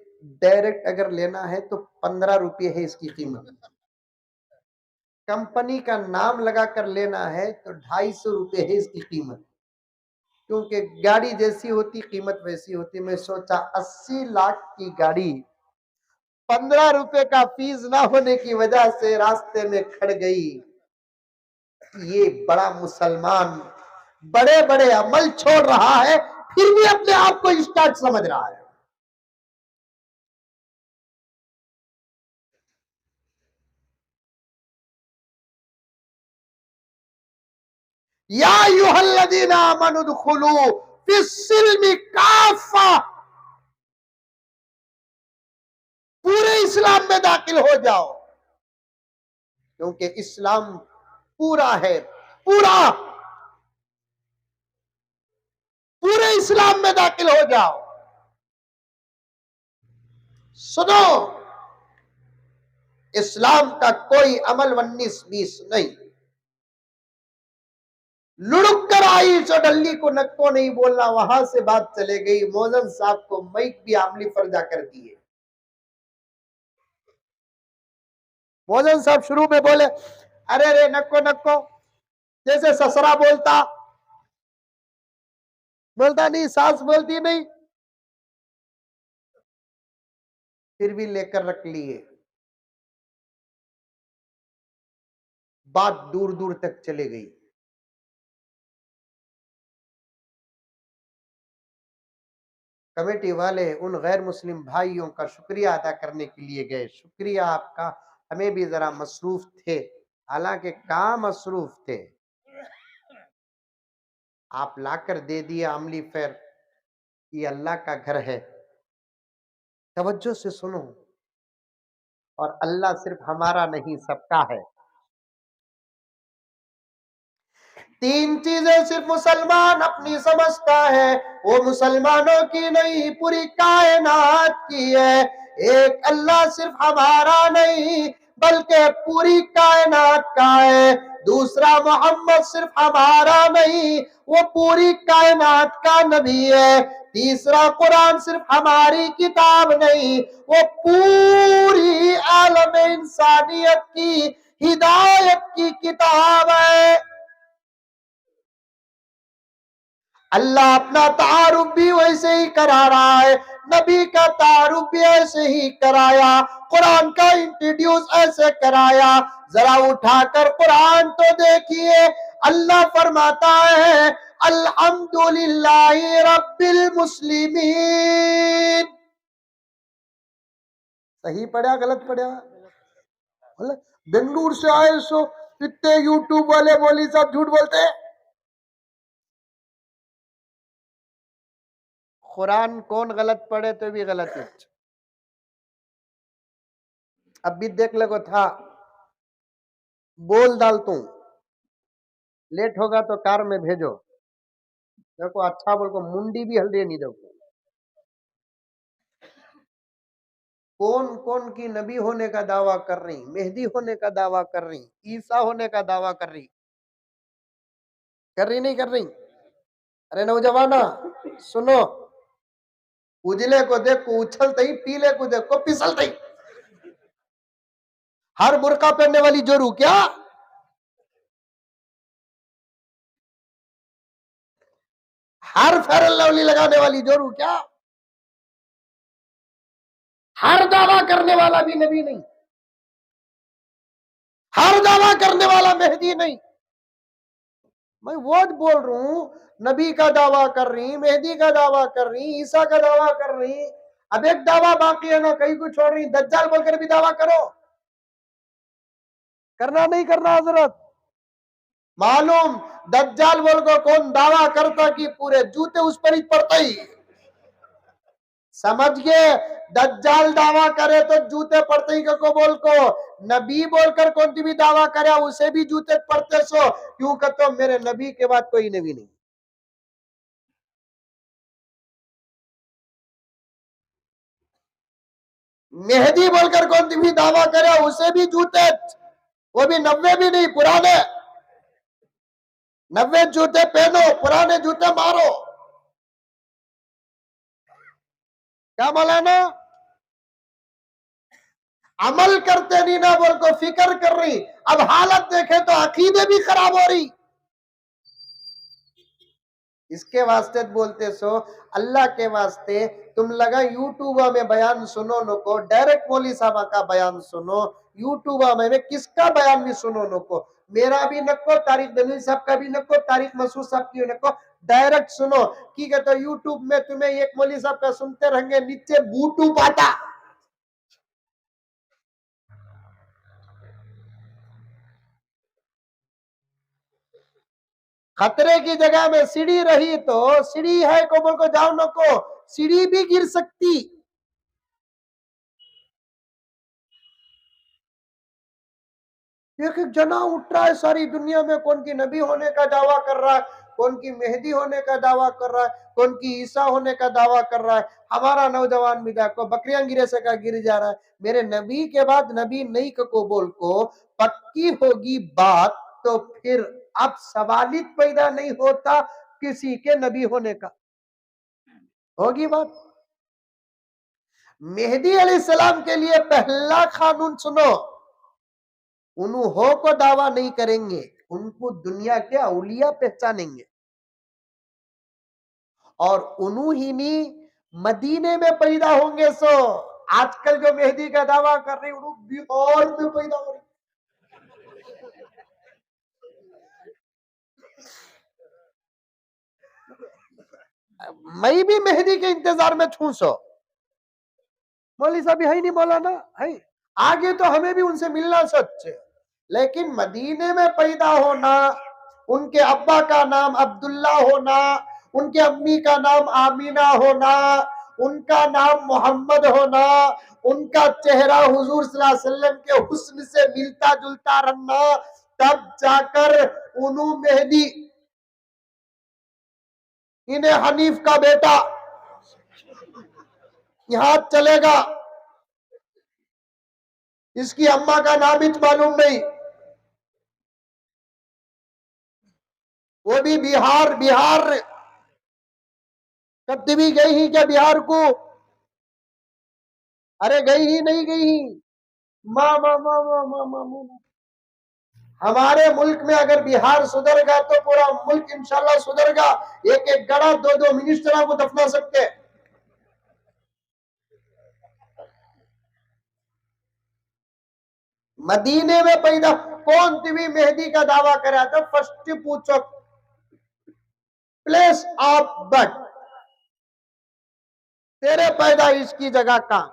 Speaker 1: डायरेक्ट अगर लेना है तो 15 रुपये है इसकी कीमत, कंपनी का नाम लगाकर लेना है तो 250 रुपये है इसकी कीमत, क्योंकि गाड़ी जैसी होती कीमत वैसी होती। मैं सोचा 80 लाख की गाड़ी 15 रुपए का फीस ना होने की वजह से रास्ते में खड़ गई। ये बड़ा मुसलमान बड़े बड़े अमल छोड़ रहा है, फिर भी अपने आप को स्टार्ट समझ रहा है। या अय्युहल्लज़ीना आमनू उदखुलू फिस्सिल्मि काफ़ा, पूरे इस्लाम में दाखिल हो जाओ, क्योंकि इस्लाम पूरा है, पूरा, पूरे इस्लाम में दाखिल हो जाओ। सुनो, इस्लाम का कोई अमल 19-20 नहीं, लुढ़क कर आई चौडल्ली को नक्को नहीं बोलना, वहां से बात चले गई। मौजन साहब को माइक भी आमली फर्जा कर दिए। मौजन साहब शुरू में बोले अरे रे नक्को नक्को, जैसे ससुरा बोलता, बोलता नहीं, सास बोलती नहीं, फिर भी लेकर रख लिए। बात दूर दूर तक चले गई। कमेटी वाले उन गैर मुस्लिम भाइयों का शुक्रिया अदा करने के लिए गए, शुक्रिया आपका, हमें भी जरा मसरूफ थे, हालांकि काम मसरूफ थे, आप लाकर दे दिए आमली फेर, ये अल्लाह का घर है, तवज्जो से सुनो, और अल्लाह सिर्फ हमारा नहीं सबका है। तीन चीजें सिर्फ मुसलमान अपनी समझता है, वो मुसलमानों की नहीं पूरी कायनात की है। एक अल्लाह सिर्फ हमारा नहीं बल्कि पूरी कायनात का है। दूसरा मोहम्मद सिर्फ हमारा नहीं, वो पूरी कायनात का नबी है। तीसरा कुरान सिर्फ हमारी किताब नहीं, वो पूरी आलम इंसानियत की हिदायत की किताब है। अल्लाह अपना तारुफ भी वैसे ही करा रहा है, नबी का तारुफ भी ऐसे ही कराया, कुरान का इंट्रोड्यूस ऐसे कराया। जरा उठाकर कुरान तो देखिए, अल्लाह फरमाता है अल्हम्दुलिल्लाहि रब्बिल मुस्लिमीन। सही पढ़ा गलत पढ़ा? बेंगलुरु से आए सो इतने यूट्यूब वाले मौलवी साहब झूठ बोलते हैं। कुरान कौन गलत पढ़े तो भी गलत है। अब भी देख लगो था, बोल डाल तू, लेट होगा तो कार में भेजो, देखो अच्छा बोल को मुंडी भी हल्दी नहीं दो। कौन कौन की नबी होने का दावा कर रही, मेहदी होने का दावा कर रही, ईसा होने का दावा कर रही, नहीं कर रही? अरे नौजवाना सुनो, उजले को देख को उछलते ही, पीले को देख को फिसलते ही। हर बुर्का पहनने वाली जोरू क्या? हर फेयर एंड लवली लगाने वाली जोरू क्या? हर दावा करने वाला भी नबी नहीं, हर दावा करने वाला मेहदी नहीं। मैं वो बोल रहा हूं, नबी का दावा कर रही, मेहदी का दावा कर रही, ईसा का दावा कर रही, अब एक दावा बाकी है ना, कहीं को छोड़ रही, दज्जाल बोलकर भी दावा करो। करना नहीं करना हजरत? मालूम दज्जाल बोल को कौन दावा करता कि पूरे जूते उस पर ही पड़ते ही, समझ गए? दज्जाल दावा करे तो जूते पड़ते ही को बोल को, नबी बोलकर कौन भी दावा करे उसे भी जूते पड़ते सो, क्यों कहते मेरे नबी के बाद कोई नबी नहीं। मेहदी बोलकर कौन भी दावा करे उसे भी जूते, वो भी 90 भी नहीं, पुराने 90 जूते पहनो, पुराने जूते मारो। क्या मौलाना? अमल करते नहीं ना बोल को फिक्र कर रही, अब हालत देखे तो अकीदे भी खराब हो रही। इसके वास्ते बोलते सो, अल्लाह के वास्ते तुम लगा यूट्यूब में बयान सुनो नको, डायरेक्ट मौली साहब का बयान सुनो, यूट्यूब में किसका बयान भी सुनो नको, मेरा भी नको, तारिक दलील साहब का भी नको, तारिक मसूद साहब की नको, डायरेक्ट सुनो। की कहते यूट्यूब में तुम्हें एक मौली साहब का सुनते रहेंगे, नीचे बूटू पाटा। खतरे की जगह में सीढ़ी रही तो सीढ़ी है को बोल को जाओ नको, सीढ़ी भी गिर सकती। एक एक जना उठ रहा है सारी दुनिया में, कौन की नबी होने का दावा कर रहा है, कौन की मेहदी होने का दावा कर रहा है, कौन की ईसा होने का दावा कर रहा है। हमारा नौजवान भी देखो बकरियां गिरे से का गिर जा रहा है। मेरे नबी के बाद नबी नहीं को बोल को पक्की होगी बात, तो फिर अब सवालित पैदा नहीं होता किसी के नबी होने का। होगी बात। मेहदी अलैहिस्सलाम के लिए पहला कानून सुनो, उन्हों को दावा नहीं करेंगे, उनको दुनिया के औलिया पहचानेंगे, और उन्हीं मदीने में पैदा होंगे। सो आजकल जो मेहदी का दावा कर रही बिहार में पैदा हो रही। मैं भी मेहदी के इंतजार में छू सो, मौली साहब है नहीं, मौलाना है आगे, तो हमें भी उनसे मिलना सच है, लेकिन मदीने में पैदा होना, उनके अब्बा का नाम अब्दुल्ला होना, उनके अम्मी का नाम आमीना होना, उनका नाम मोहम्मद होना, उनका चेहरा हुजूर सल्लल्लाहु अलैहि वसल्लम के हुस्न से मिलता जुलता रहना, तब जाकर उन्हों मेहदी, इन्हें हनीफ का बेटा यहां चलेगा, इसकी अम्मा का नाम ही मालूम नहीं, वो भी बिहार। बिहार कभी भी गई ही क्या बिहार को? अरे गई ही नहीं गई ही। माँ माँ माँ माँ माँ माँ माँ। हमारे मुल्क में अगर बिहार सुधरेगा तो पूरा मुल्क इंशाल्लाह सुधरेगा। एक एक गड़ा दो दो मिनिस्टरों को दफना सकते हैं। मदीने में पैदा कौन टीवी मेहदी का दावा करा था? फर्स्ट पूछो प्लेस ऑफ बर्थ, तेरे पैदाइश की जगह कहां?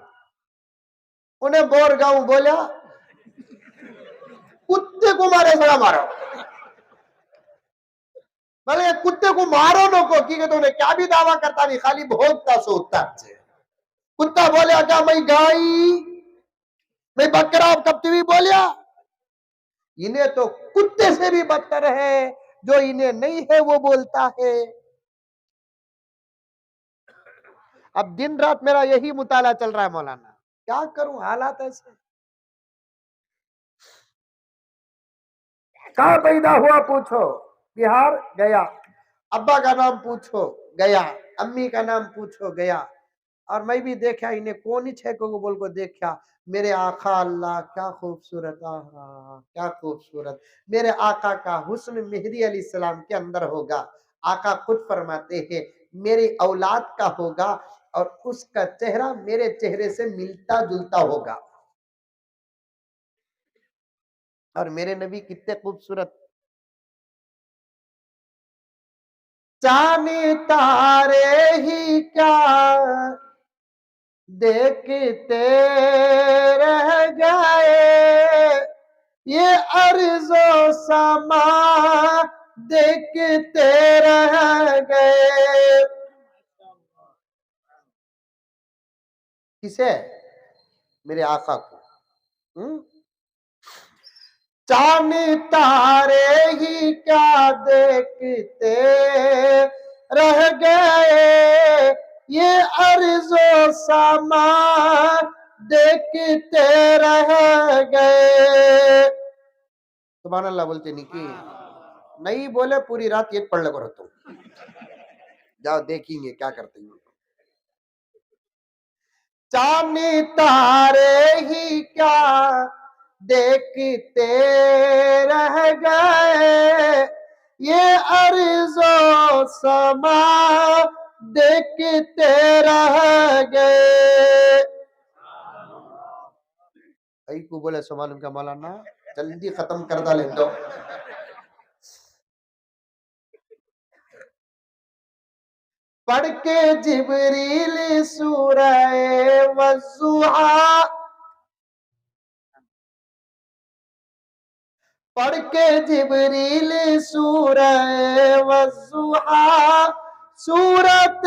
Speaker 1: उन्हें बोरगांव बोला, कुत्ते को मारे सड़ा मारो, भले कुत्ते को मारो नको की तो उन्हें क्या भी दावा करता नहीं, खाली भोगता सोता है। कुत्ता बोलिया क्या मैं गाय मैं बकरा, कब टीवी बोलिया? इन्हें तो कुत्ते से भी बदतर है, जो इन्हें नहीं है वो बोलता है। अब दिन रात मेरा यही मुताला चल रहा है मौलाना, क्या करूं, हालात ऐसे। कहां पैदा हुआ पूछो, बिहार गया। अब्बा का नाम पूछो गया, अम्मी का नाम पूछो गया। और मैं भी देखा इन्हें कौन ही छे को बोल को देखा। मेरे आका अल्लाह क्या खूबसूरत, आहा क्या खूबसूरत। मेरे आका का हुस्न मेहदी अलैहिस्सलाम के अंदर होगा। आका खुद फरमाते हैं मेरी औलाद का होगा और उसका चेहरा मेरे चेहरे से मिलता जुलता होगा। और मेरे नबी कितने खूबसूरत। जाने तारे ही क्या देखते रह गए, ये अर्ज़ो समा देखते रह गए। किसे? मेरे आका को। चांद तारे ही क्या देखते रह गए, ये अर्ज़ो समा देखते रह गए। सुभान अल्लाह बोलते निकी नहीं बोले पूरी रात ये पढ़ लगो रहता हूं। जाओ देखेंगे क्या करते हैं। चांद तारे ही क्या देखते रह गए, ये अर्ज़ो समा देखते रह गए। कई को बोले सुभान का मौलाना जल्दी खत्म कर डाले दो। पढ़ के जिब्रील सूरह वज़्ज़ुहा, पढ़ के जिब्रील सूरह वज़्ज़ुहा, सूरत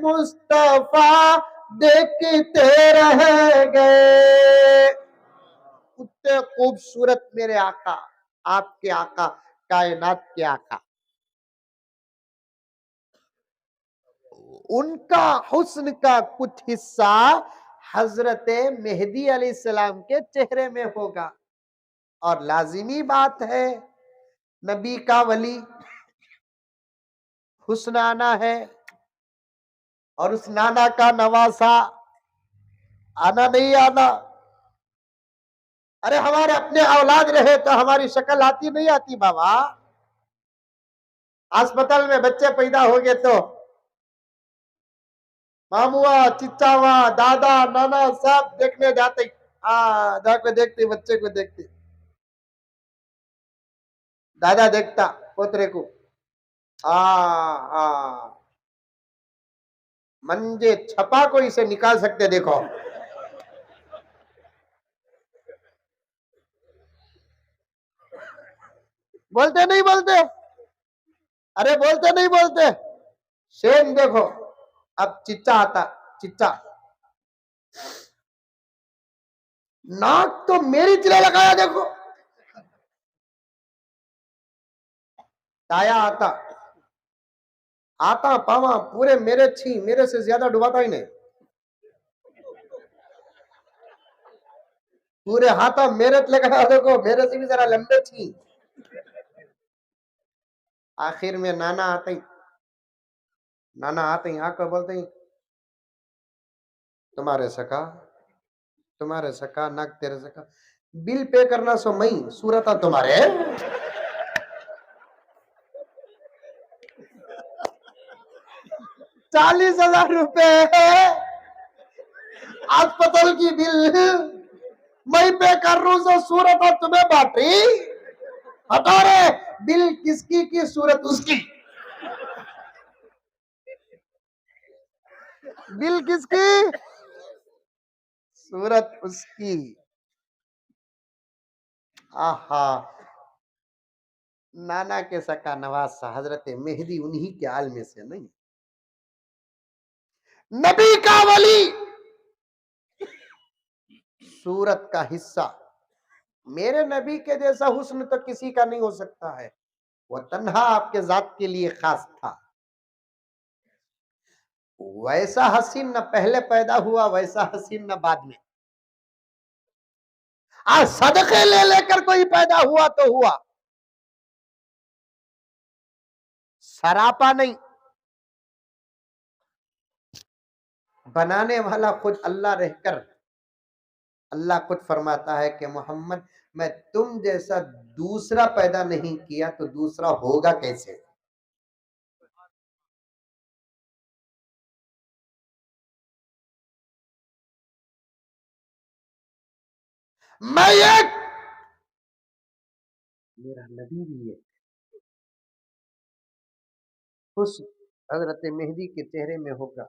Speaker 1: मुस्तफा देखते रह गए। उतने खूबसूरत मेरे आका, आपके आका, कायनात के आका। उनका हुस्न का कुछ हिस्सा हजरत मेहदी अलैहिस्सलाम के चेहरे में होगा। और लाजिमी बात है नबी का वली हुस्न आना है और उस नाना का नवासा आना नहीं आना। अरे हमारे अपने औलाद रहे तो हमारी शक्ल आती नहीं आती बाबा। अस्पताल में बच्चे पैदा हो गए तो मामुआ चिच्चावा दादा नाना सब देखने जाते, जाके देखते बच्चे को देखते, दादा देखता पोतरे को। मंजे छपा को इसे निकाल सकते देखो। बोलते नहीं बोलते, अरे बोलते नहीं बोलते। सेम देखो अब चिच्चा आता, चिच्चा नाक तो मेरी चिल्ला लगाया देखो। ताया आता, आता पावा पूरे मेरे छी, मेरे से ज्यादा डुबाता ही नहीं, पूरे हाथा मेरे लगाया देखो, मेरे से भी जरा लंबे छी। आखिर में नाना आते ही, नाना आते ही आकर बोलते ही तुम्हारे सका, तुम्हारे सका, नक तेरे सका। बिल पे करना सो मई सूरत तुम्हारे 40,000 रुपए अस्पताल की बिल मैं पे कर रू सो सूरत तुम्हें बाटी हटा रे बिल किसकी की सूरत उसकी बिल किसकी सूरत उसकी। आहा नाना के सका नवाज हजरत मेहदी उन्हीं के आल में से नहीं। नबी का वली सूरत का हिस्सा। मेरे नबी के जैसा हुस्न तो किसी का नहीं हो सकता है। वो तन्हा आपके जात के लिए खास था। वैसा हसीन न पहले पैदा हुआ वैसा हसीन न बाद में। आज सदके ले लेकर कोई पैदा हुआ तो हुआ, सरापा नहीं। बनाने वाला खुद अल्लाह रहकर अल्लाह खुद फरमाता है कि मोहम्मद मैं तुम जैसा दूसरा पैदा नहीं किया तो दूसरा होगा कैसे। मैं एक मेरा नबी भी है। उस हजरत मेहदी के चेहरे में होगा।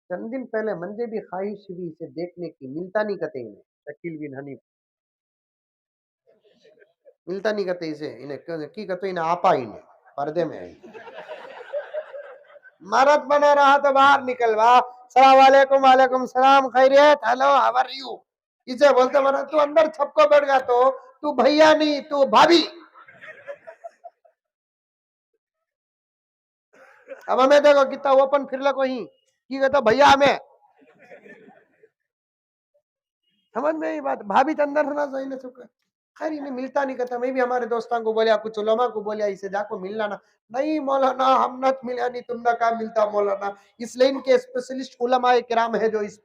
Speaker 1: चंद दिन पहले मंदे भी ख्वाहिश हुई इसे देखने की, मिलता नहीं कते इन्हें। शकील बिन हनीफ मिलता नहीं कते इसे, इन्हें की कते इन्हें आपा इन्हें पर्दे में है। मरद बना रहा तो बाहर निकल वाह सलाम वालेकुम वालेकुम सलाम खैरियत हेलो हाउ आर यू। इसे बोलते मरा तू अंदर छपको बैठ गया तो तू भैया नहीं तू भाभी। अब हमें देखो कितना ओपन फिर लगो ही की कहता भैया हमें समझ में ही बात। भाभी तो अंदर होना चाहिए ना चुका। खैर इन्हें मिलता नहीं कहता। मैं भी हमारे दोस्तों को बोलिया कुछ उलमा को बोलिया इसे जाको मिलना ना। नहीं मौलाना हम न मिला नहीं तुमने कहा मिलता मौलाना। इसलिए इनके स्पेशलिस्ट उलमा किराम है जो इस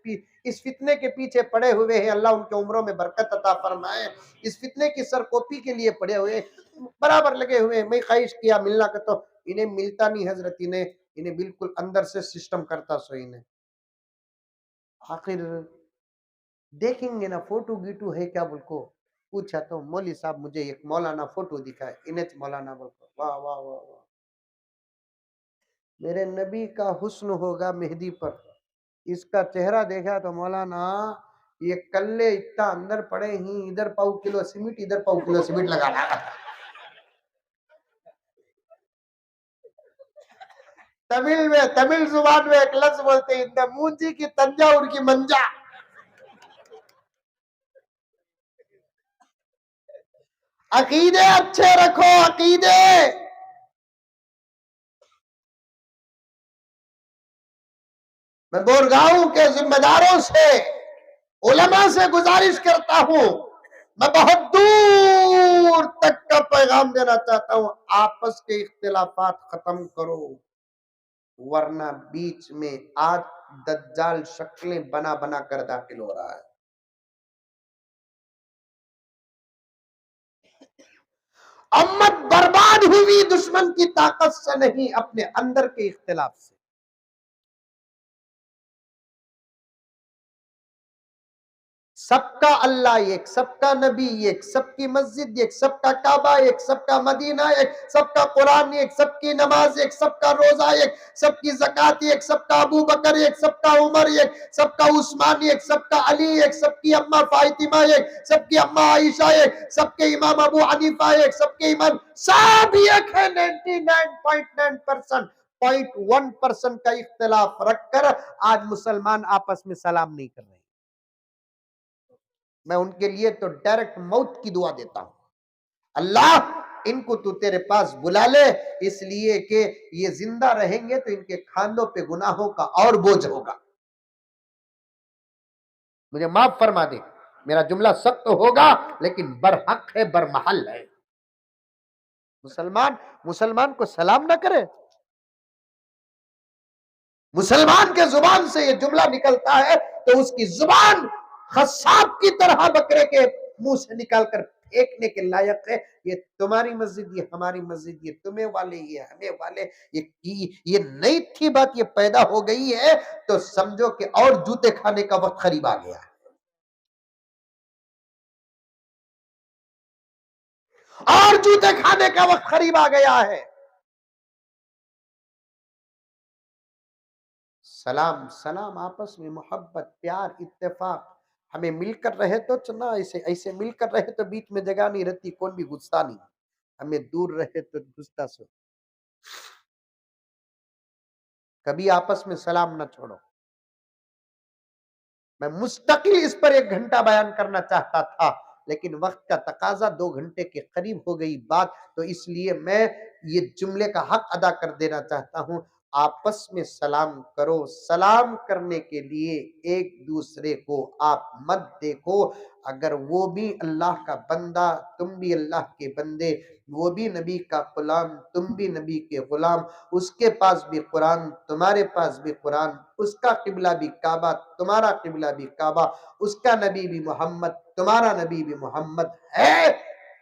Speaker 1: फितने के पीछे पड़े हुए हैं। अल्लाह उनके उम्रों में बरकत अता फरमाए। इस फितने की सरकोपी के लिए पड़े हुए बराबर लगे हुए। मैं ख्वाहिश किया मिलना का तो इन्हें मिलता नहीं हजरत। इन्हें बिल्कुल अंदर से सिस्टम करता सो इन्हें। आखिर देखेंगे ना फोटो गीटू है क्या बोलको पूछा तो मौली साहब मुझे एक मौलाना फोटो दिखाए इन्हें मौलाना बोलको वाह वाह वाह वाह। मेरे नबी का हुस्न होगा मेहदी पर। इसका चेहरा देखा तो मौलाना ये कल्ले इतना अंदर पड़े ही इधर पाऊ किलो सीमेंट इधर पाऊ किलो सीमेंट लगाना। तमिल में तमिल जुबान में एक लफ्ज बोलते हैं मूंजी की तंजाउर की मंजा। अकीदे अच्छे रखो अकीदे। मैं बोरगांव के जिम्मेदारों से उलमा से गुजारिश करता हूं। मैं बहुत दूर तक का पैगाम देना चाहता हूं आपस के इख्तिलाफात खत्म करो वरना बीच में आज दज्जाल शक्लें बना बना कर दाखिल हो रहा है। उम्मत बर्बाद हुई दुश्मन की ताकत से नहीं अपने अंदर के इख्तिलाफ से। सबका अल्लाह एक, सबका नबी एक, सबकी मस्जिद एक, सबका काबा एक, सबका मदीना एक, सबका कुरान एक, सबकी नमाज एक, सबका रोजा एक, सबकी ज़कात एक, सबका अबू बकर एक, सबका उमर एक, सबका उस्मान एक, सबका अली एक, सबकी अम्मा फातिमा एक, सबकी अम्मा आयशा एक, सबके इमाम अबू हनीफा एक, सबके इमाम सब एक है। 99.9% 0.1% का इख्तिलाफ रखकर आज मुसलमान आपस में सलाम नहीं कर रहे। मैं उनके लिए तो डायरेक्ट मौत की दुआ देता हूं। अल्लाह इनको तू तेरे पास बुला ले इसलिए कि ये जिंदा रहेंगे तो इनके खानों पे गुनाहों का और बोझ होगा। मुझे माफ फरमा दे मेरा जुमला सख्त होगा लेकिन बरहक है बरमहल है। मुसलमान मुसलमान को सलाम ना करे। मुसलमान के जुबान से ये जुमला निकलता है तो उसकी जुबान खसाब की तरह बकरे के मुंह से निकालकर फेंकने के लायक है। ये तुम्हारी मस्जिद, ये हमारी मस्जिद, ये तुम्हें वाले, ये हमें वाले, ये नई थी बात, ये पैदा हो गई है तो समझो कि और जूते खाने का वक्त करीब आ गया है, और जूते खाने का वक्त करीब आ गया है। सलाम सलाम, आपस में मोहब्बत, प्यार, इत्तेफाक। हमें मिलकर रहे तो चलना, ऐसे ऐसे मिलकर रहे तो बीच में जगह नहीं रहती, कौन भी घुसता नहीं। हमें दूर रहे तो घुसता सो। कभी आपस में सलाम न छोड़ो। मैं मुस्तकिल इस पर 1 घंटा बयान करना चाहता था, लेकिन वक्त का तकाजा 2 घंटे के करीब हो गई बात, तो इसलिए मैं ये जुमले का हक अदा कर देना चाहता हूं। आपस में सलाम करो। सलाम करने के लिए एक दूसरे को आप मत देखो। अगर वो भी अल्लाह का बंदा, तुम भी अल्लाह के बंदे, वो भी नबी का गुलाम, तुम भी नबी के गुलाम, उसके पास भी कुरान, तुम्हारे पास भी कुरान, उसका किबला भी काबा, तुम्हारा किबला भी काबा, उसका नबी भी मोहम्मद, तुम्हारा नबी भी मोहम्मद है,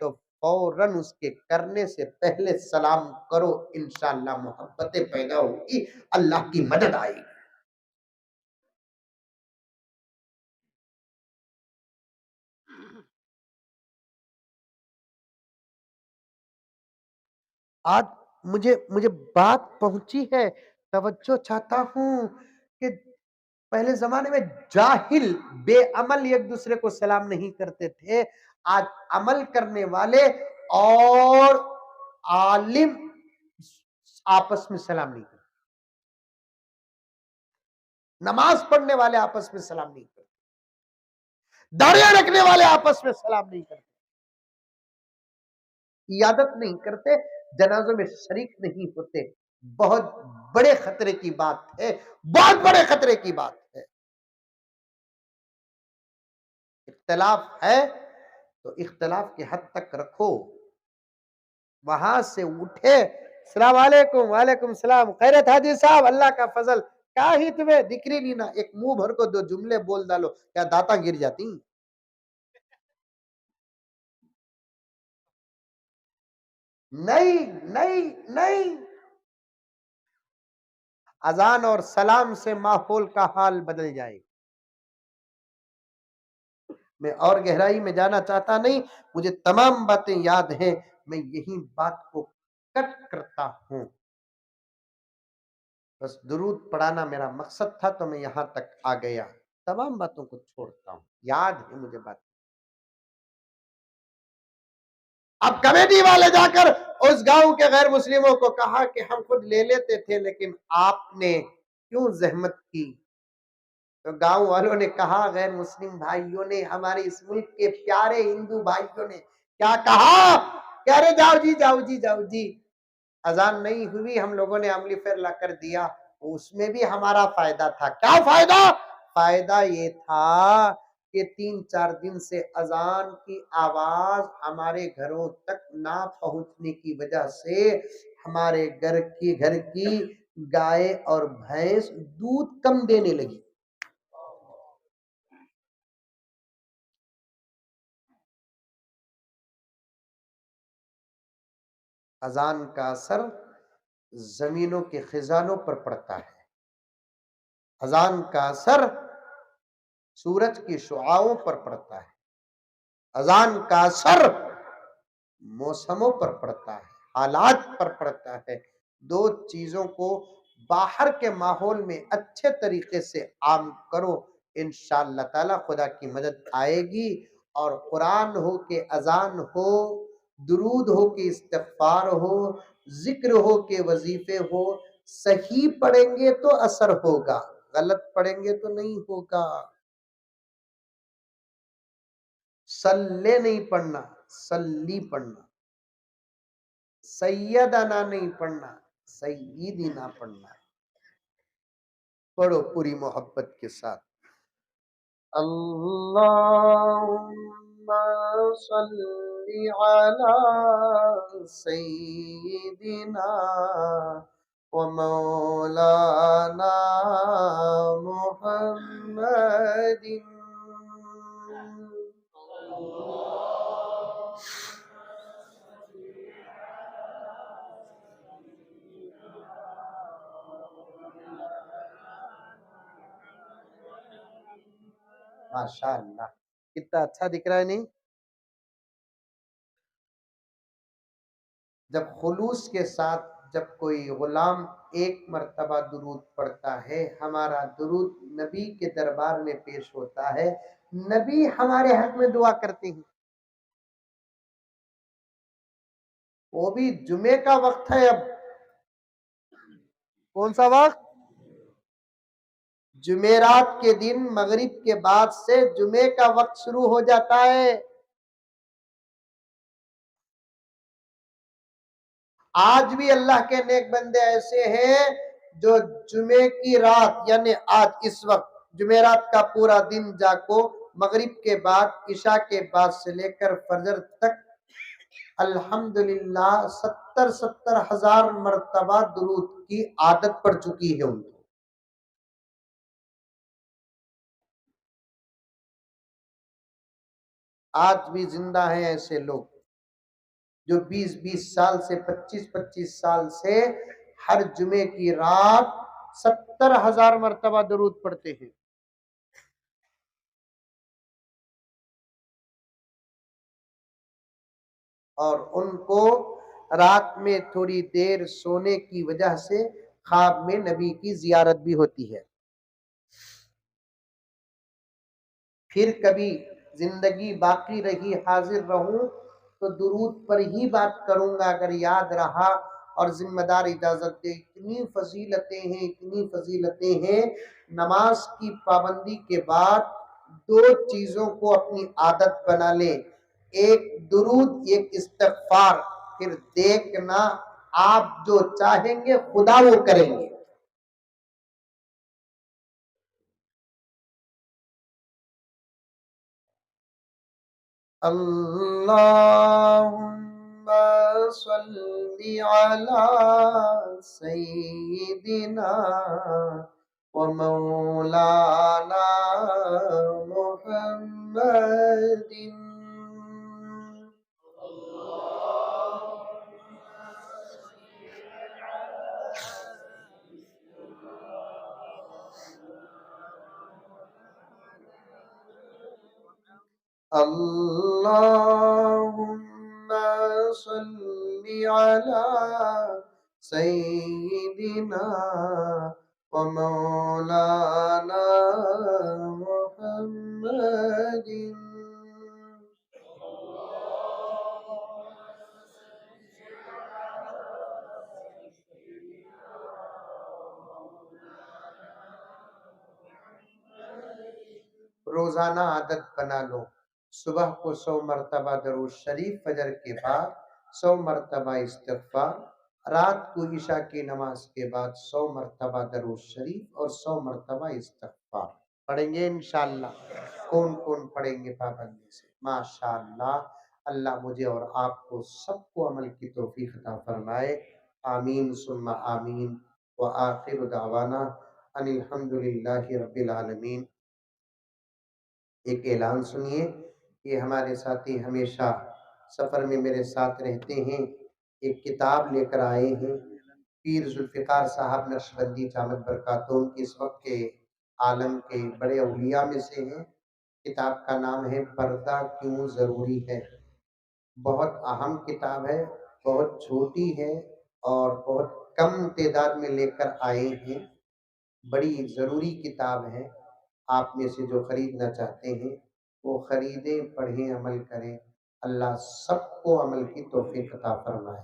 Speaker 1: तो फौरन उसके करने से पहले सलाम करो। इंशाअल्लाह मोहब्बतें पैदा होगी, अल्लाह की मदद आएगी। आज मुझे मुझे बात पहुंची है, तवज्जो चाहता हूं कि पहले जमाने में जाहिल, बेअमल एक दूसरे को सलाम नहीं करते थे। आज अमल करने वाले और आलिम आपस में सलाम नहीं करते। नमाज पढ़ने वाले आपस में सलाम नहीं करते। दाढ़ियां रखने वाले आपस में सलाम नहीं करते। इयादत नहीं करते, जनाजों में शरीक नहीं होते। बहुत बड़े खतरे की बात है, बहुत बड़े खतरे की बात है। इख्तलाफ है तो इख्तलाफ की हद तक रखो। वहां से उठे, सलाम वालेकुम, वालेकुम सलाम, खैरत हाजी साहब, अल्लाह का फजल, क्या ही तुम्हें दिख रही नहीं ना, एक मुंह भर को 2 जुमले बोल डालो, क्या दाता गिर जाती। नहीं नहीं नहीं, अजान और सलाम से माहौल का हाल बदल जाए। मैं और गहराई में जाना चाहता नहीं, मुझे तमाम बातें याद हैं, मैं यही बात को कट करता हूं। बस दुरूद पढ़ाना मेरा मकसद था, तो मैं यहां तक आ गया। तमाम बातों को छोड़ता हूं, याद है मुझे बात। अब कमेटी वाले जाकर उस गांव के गैर मुस्लिमों को कहा कि हम खुद ले लेते थे, लेकिन आपने क्यों जहमत की। तो गांव वालों ने कहा, गैर मुस्लिम भाइयों ने, हमारे इस मुल्क के प्यारे हिंदू भाइयों ने क्या कहा कि अरे जाओ जी, जाओ जी, जाओ जी। अजान नहीं हुई, हम लोगों ने अमली फेर ला कर दिया, उसमें भी हमारा फायदा था। क्या फायदा? फायदा ये था कि 3-4 दिन से अजान की आवाज हमारे घरों तक ना पहुंचने की वजह से हमारे घर की गाय और भैंस दूध कम देने लगी। अजान का असर जमीनों के खजानों पर पड़ता है। अजान का असर सूरज की शुआओं पर पड़ता है। अजान का असर मौसमों पर पड़ता है, हालात पर पड़ता है। दो चीजों को बाहर के माहौल में अच्छे तरीके से आम करो, इंशाअल्लाह ताला खुदा की मदद आएगी। और कुरान हो के अजान हो, दुरूद हो के इस्तिग़फ़ार हो, जिक्र हो के वजीफे हो, सही पढ़ेंगे तो असर होगा, गलत पढ़ेंगे तो नहीं होगा। सल्ले नहीं पढ़ना, सल्ली पढ़ना। सैयदना नहीं पढ़ना, सैयदीना पढ़ना। पढ़ो पूरी मोहब्बत के साथ। अल्लाहुम्मा सल्ली अला सय्यिदिना व मौलाना मुहम्मदिन माशाअल्लाह, कितना अच्छा दिख रहा है नहीं। जब खुलूस के साथ जब कोई गुलाम एक मर्तबा दुरूद पढ़ता है, हमारा दुरूद नबी के दरबार में पेश होता है, नबी हमारे हक में दुआ करते हैं। वो भी जुमे का वक्त है। अब कौन सा वक्त? जुमेरात के दिन मगरिब के बाद से जुमे का वक्त शुरू हो जाता है। आज भी अल्लाह के नेक बंदे ऐसे हैं जो जुमे की रात यानी आज इस वक्त जुमेरात का पूरा दिन जाको मगरिब के बाद ईशा के बाद से लेकर फजर तक अल्हम्दुलिल्लाह 70,000 मर्तबा दुरूद की आदत पड़ चुकी है उनको। आज भी जिंदा हैं ऐसे लोग जो 20-20 साल से 25-25 साल से हर जुमे की रात 70,000 मर्तबा दुरूद पढ़ते हैं। और उनको रात में थोड़ी देर सोने की वजह से ख्वाब में नबी की जियारत भी होती है। फिर कभी जिंदगी बाकी रही हाजिर रहूं तो दुरूद पर ही बात करूंगा अगर याद रहा और जिम्मेदार इजाजत दे। इतनी फजीलतें हैं। नमाज की पाबंदी के बाद दो चीजों को अपनी आदत बना ले, एक दुरूद एक इस्तिगफार, फिर देखना आप जो चाहेंगे खुदा वो करेंगे। अल्लाहुम्मा सल्ली अला सय्यिदिना व मौलाना मुहम्मदिन। अल्लाहुम्मा सल्ली अला सय्यिदिना व मौलाना मुहम्मदिन। रोजाना आदत बना लो, सुबह को 100 मरतबा दरूद शरीफ, फजर के बाद 100 मरतबा इस्तिग़फ़ार, रात को ईशा की नमाज के बाद 100 मरतबा दरूद शरीफ और 100 मरतबा इस्तिग़फ़ार पढ़ेंगे इंशाअल्लाह। कौन कौन पढ़ेंगे पाबंदी से? माशाअल्लाह। अल्लाह मुझे और आपको सबको अमल की तौफीक अता फरमाए। आमीन सुम्मा आमीन। व आखिर दावाना अनिल हम्दुलिल्लाहि रब्बिल आलमीन। एक ऐलान सुनिए। ये हमारे साथी हमेशा सफ़र में मेरे साथ रहते हैं, एक किताब लेकर आए हैं। पीर जुल्फ़िकार साहब नक्शबंदी जामत बरकातहू की इस वक्त के आलम के बड़े औलिया में से हैं। किताब का नाम है पर्दा क्यों ज़रूरी है। बहुत अहम किताब है, बहुत छोटी है और बहुत कम तादाद में लेकर आए हैं। बड़ी ज़रूरी किताब है। आप में से जो खरीदना चाहते हैं वो खरीदें, पढ़ें, अमल करें। अल्लाह सबको अमल की तौफीक अता फरमाए।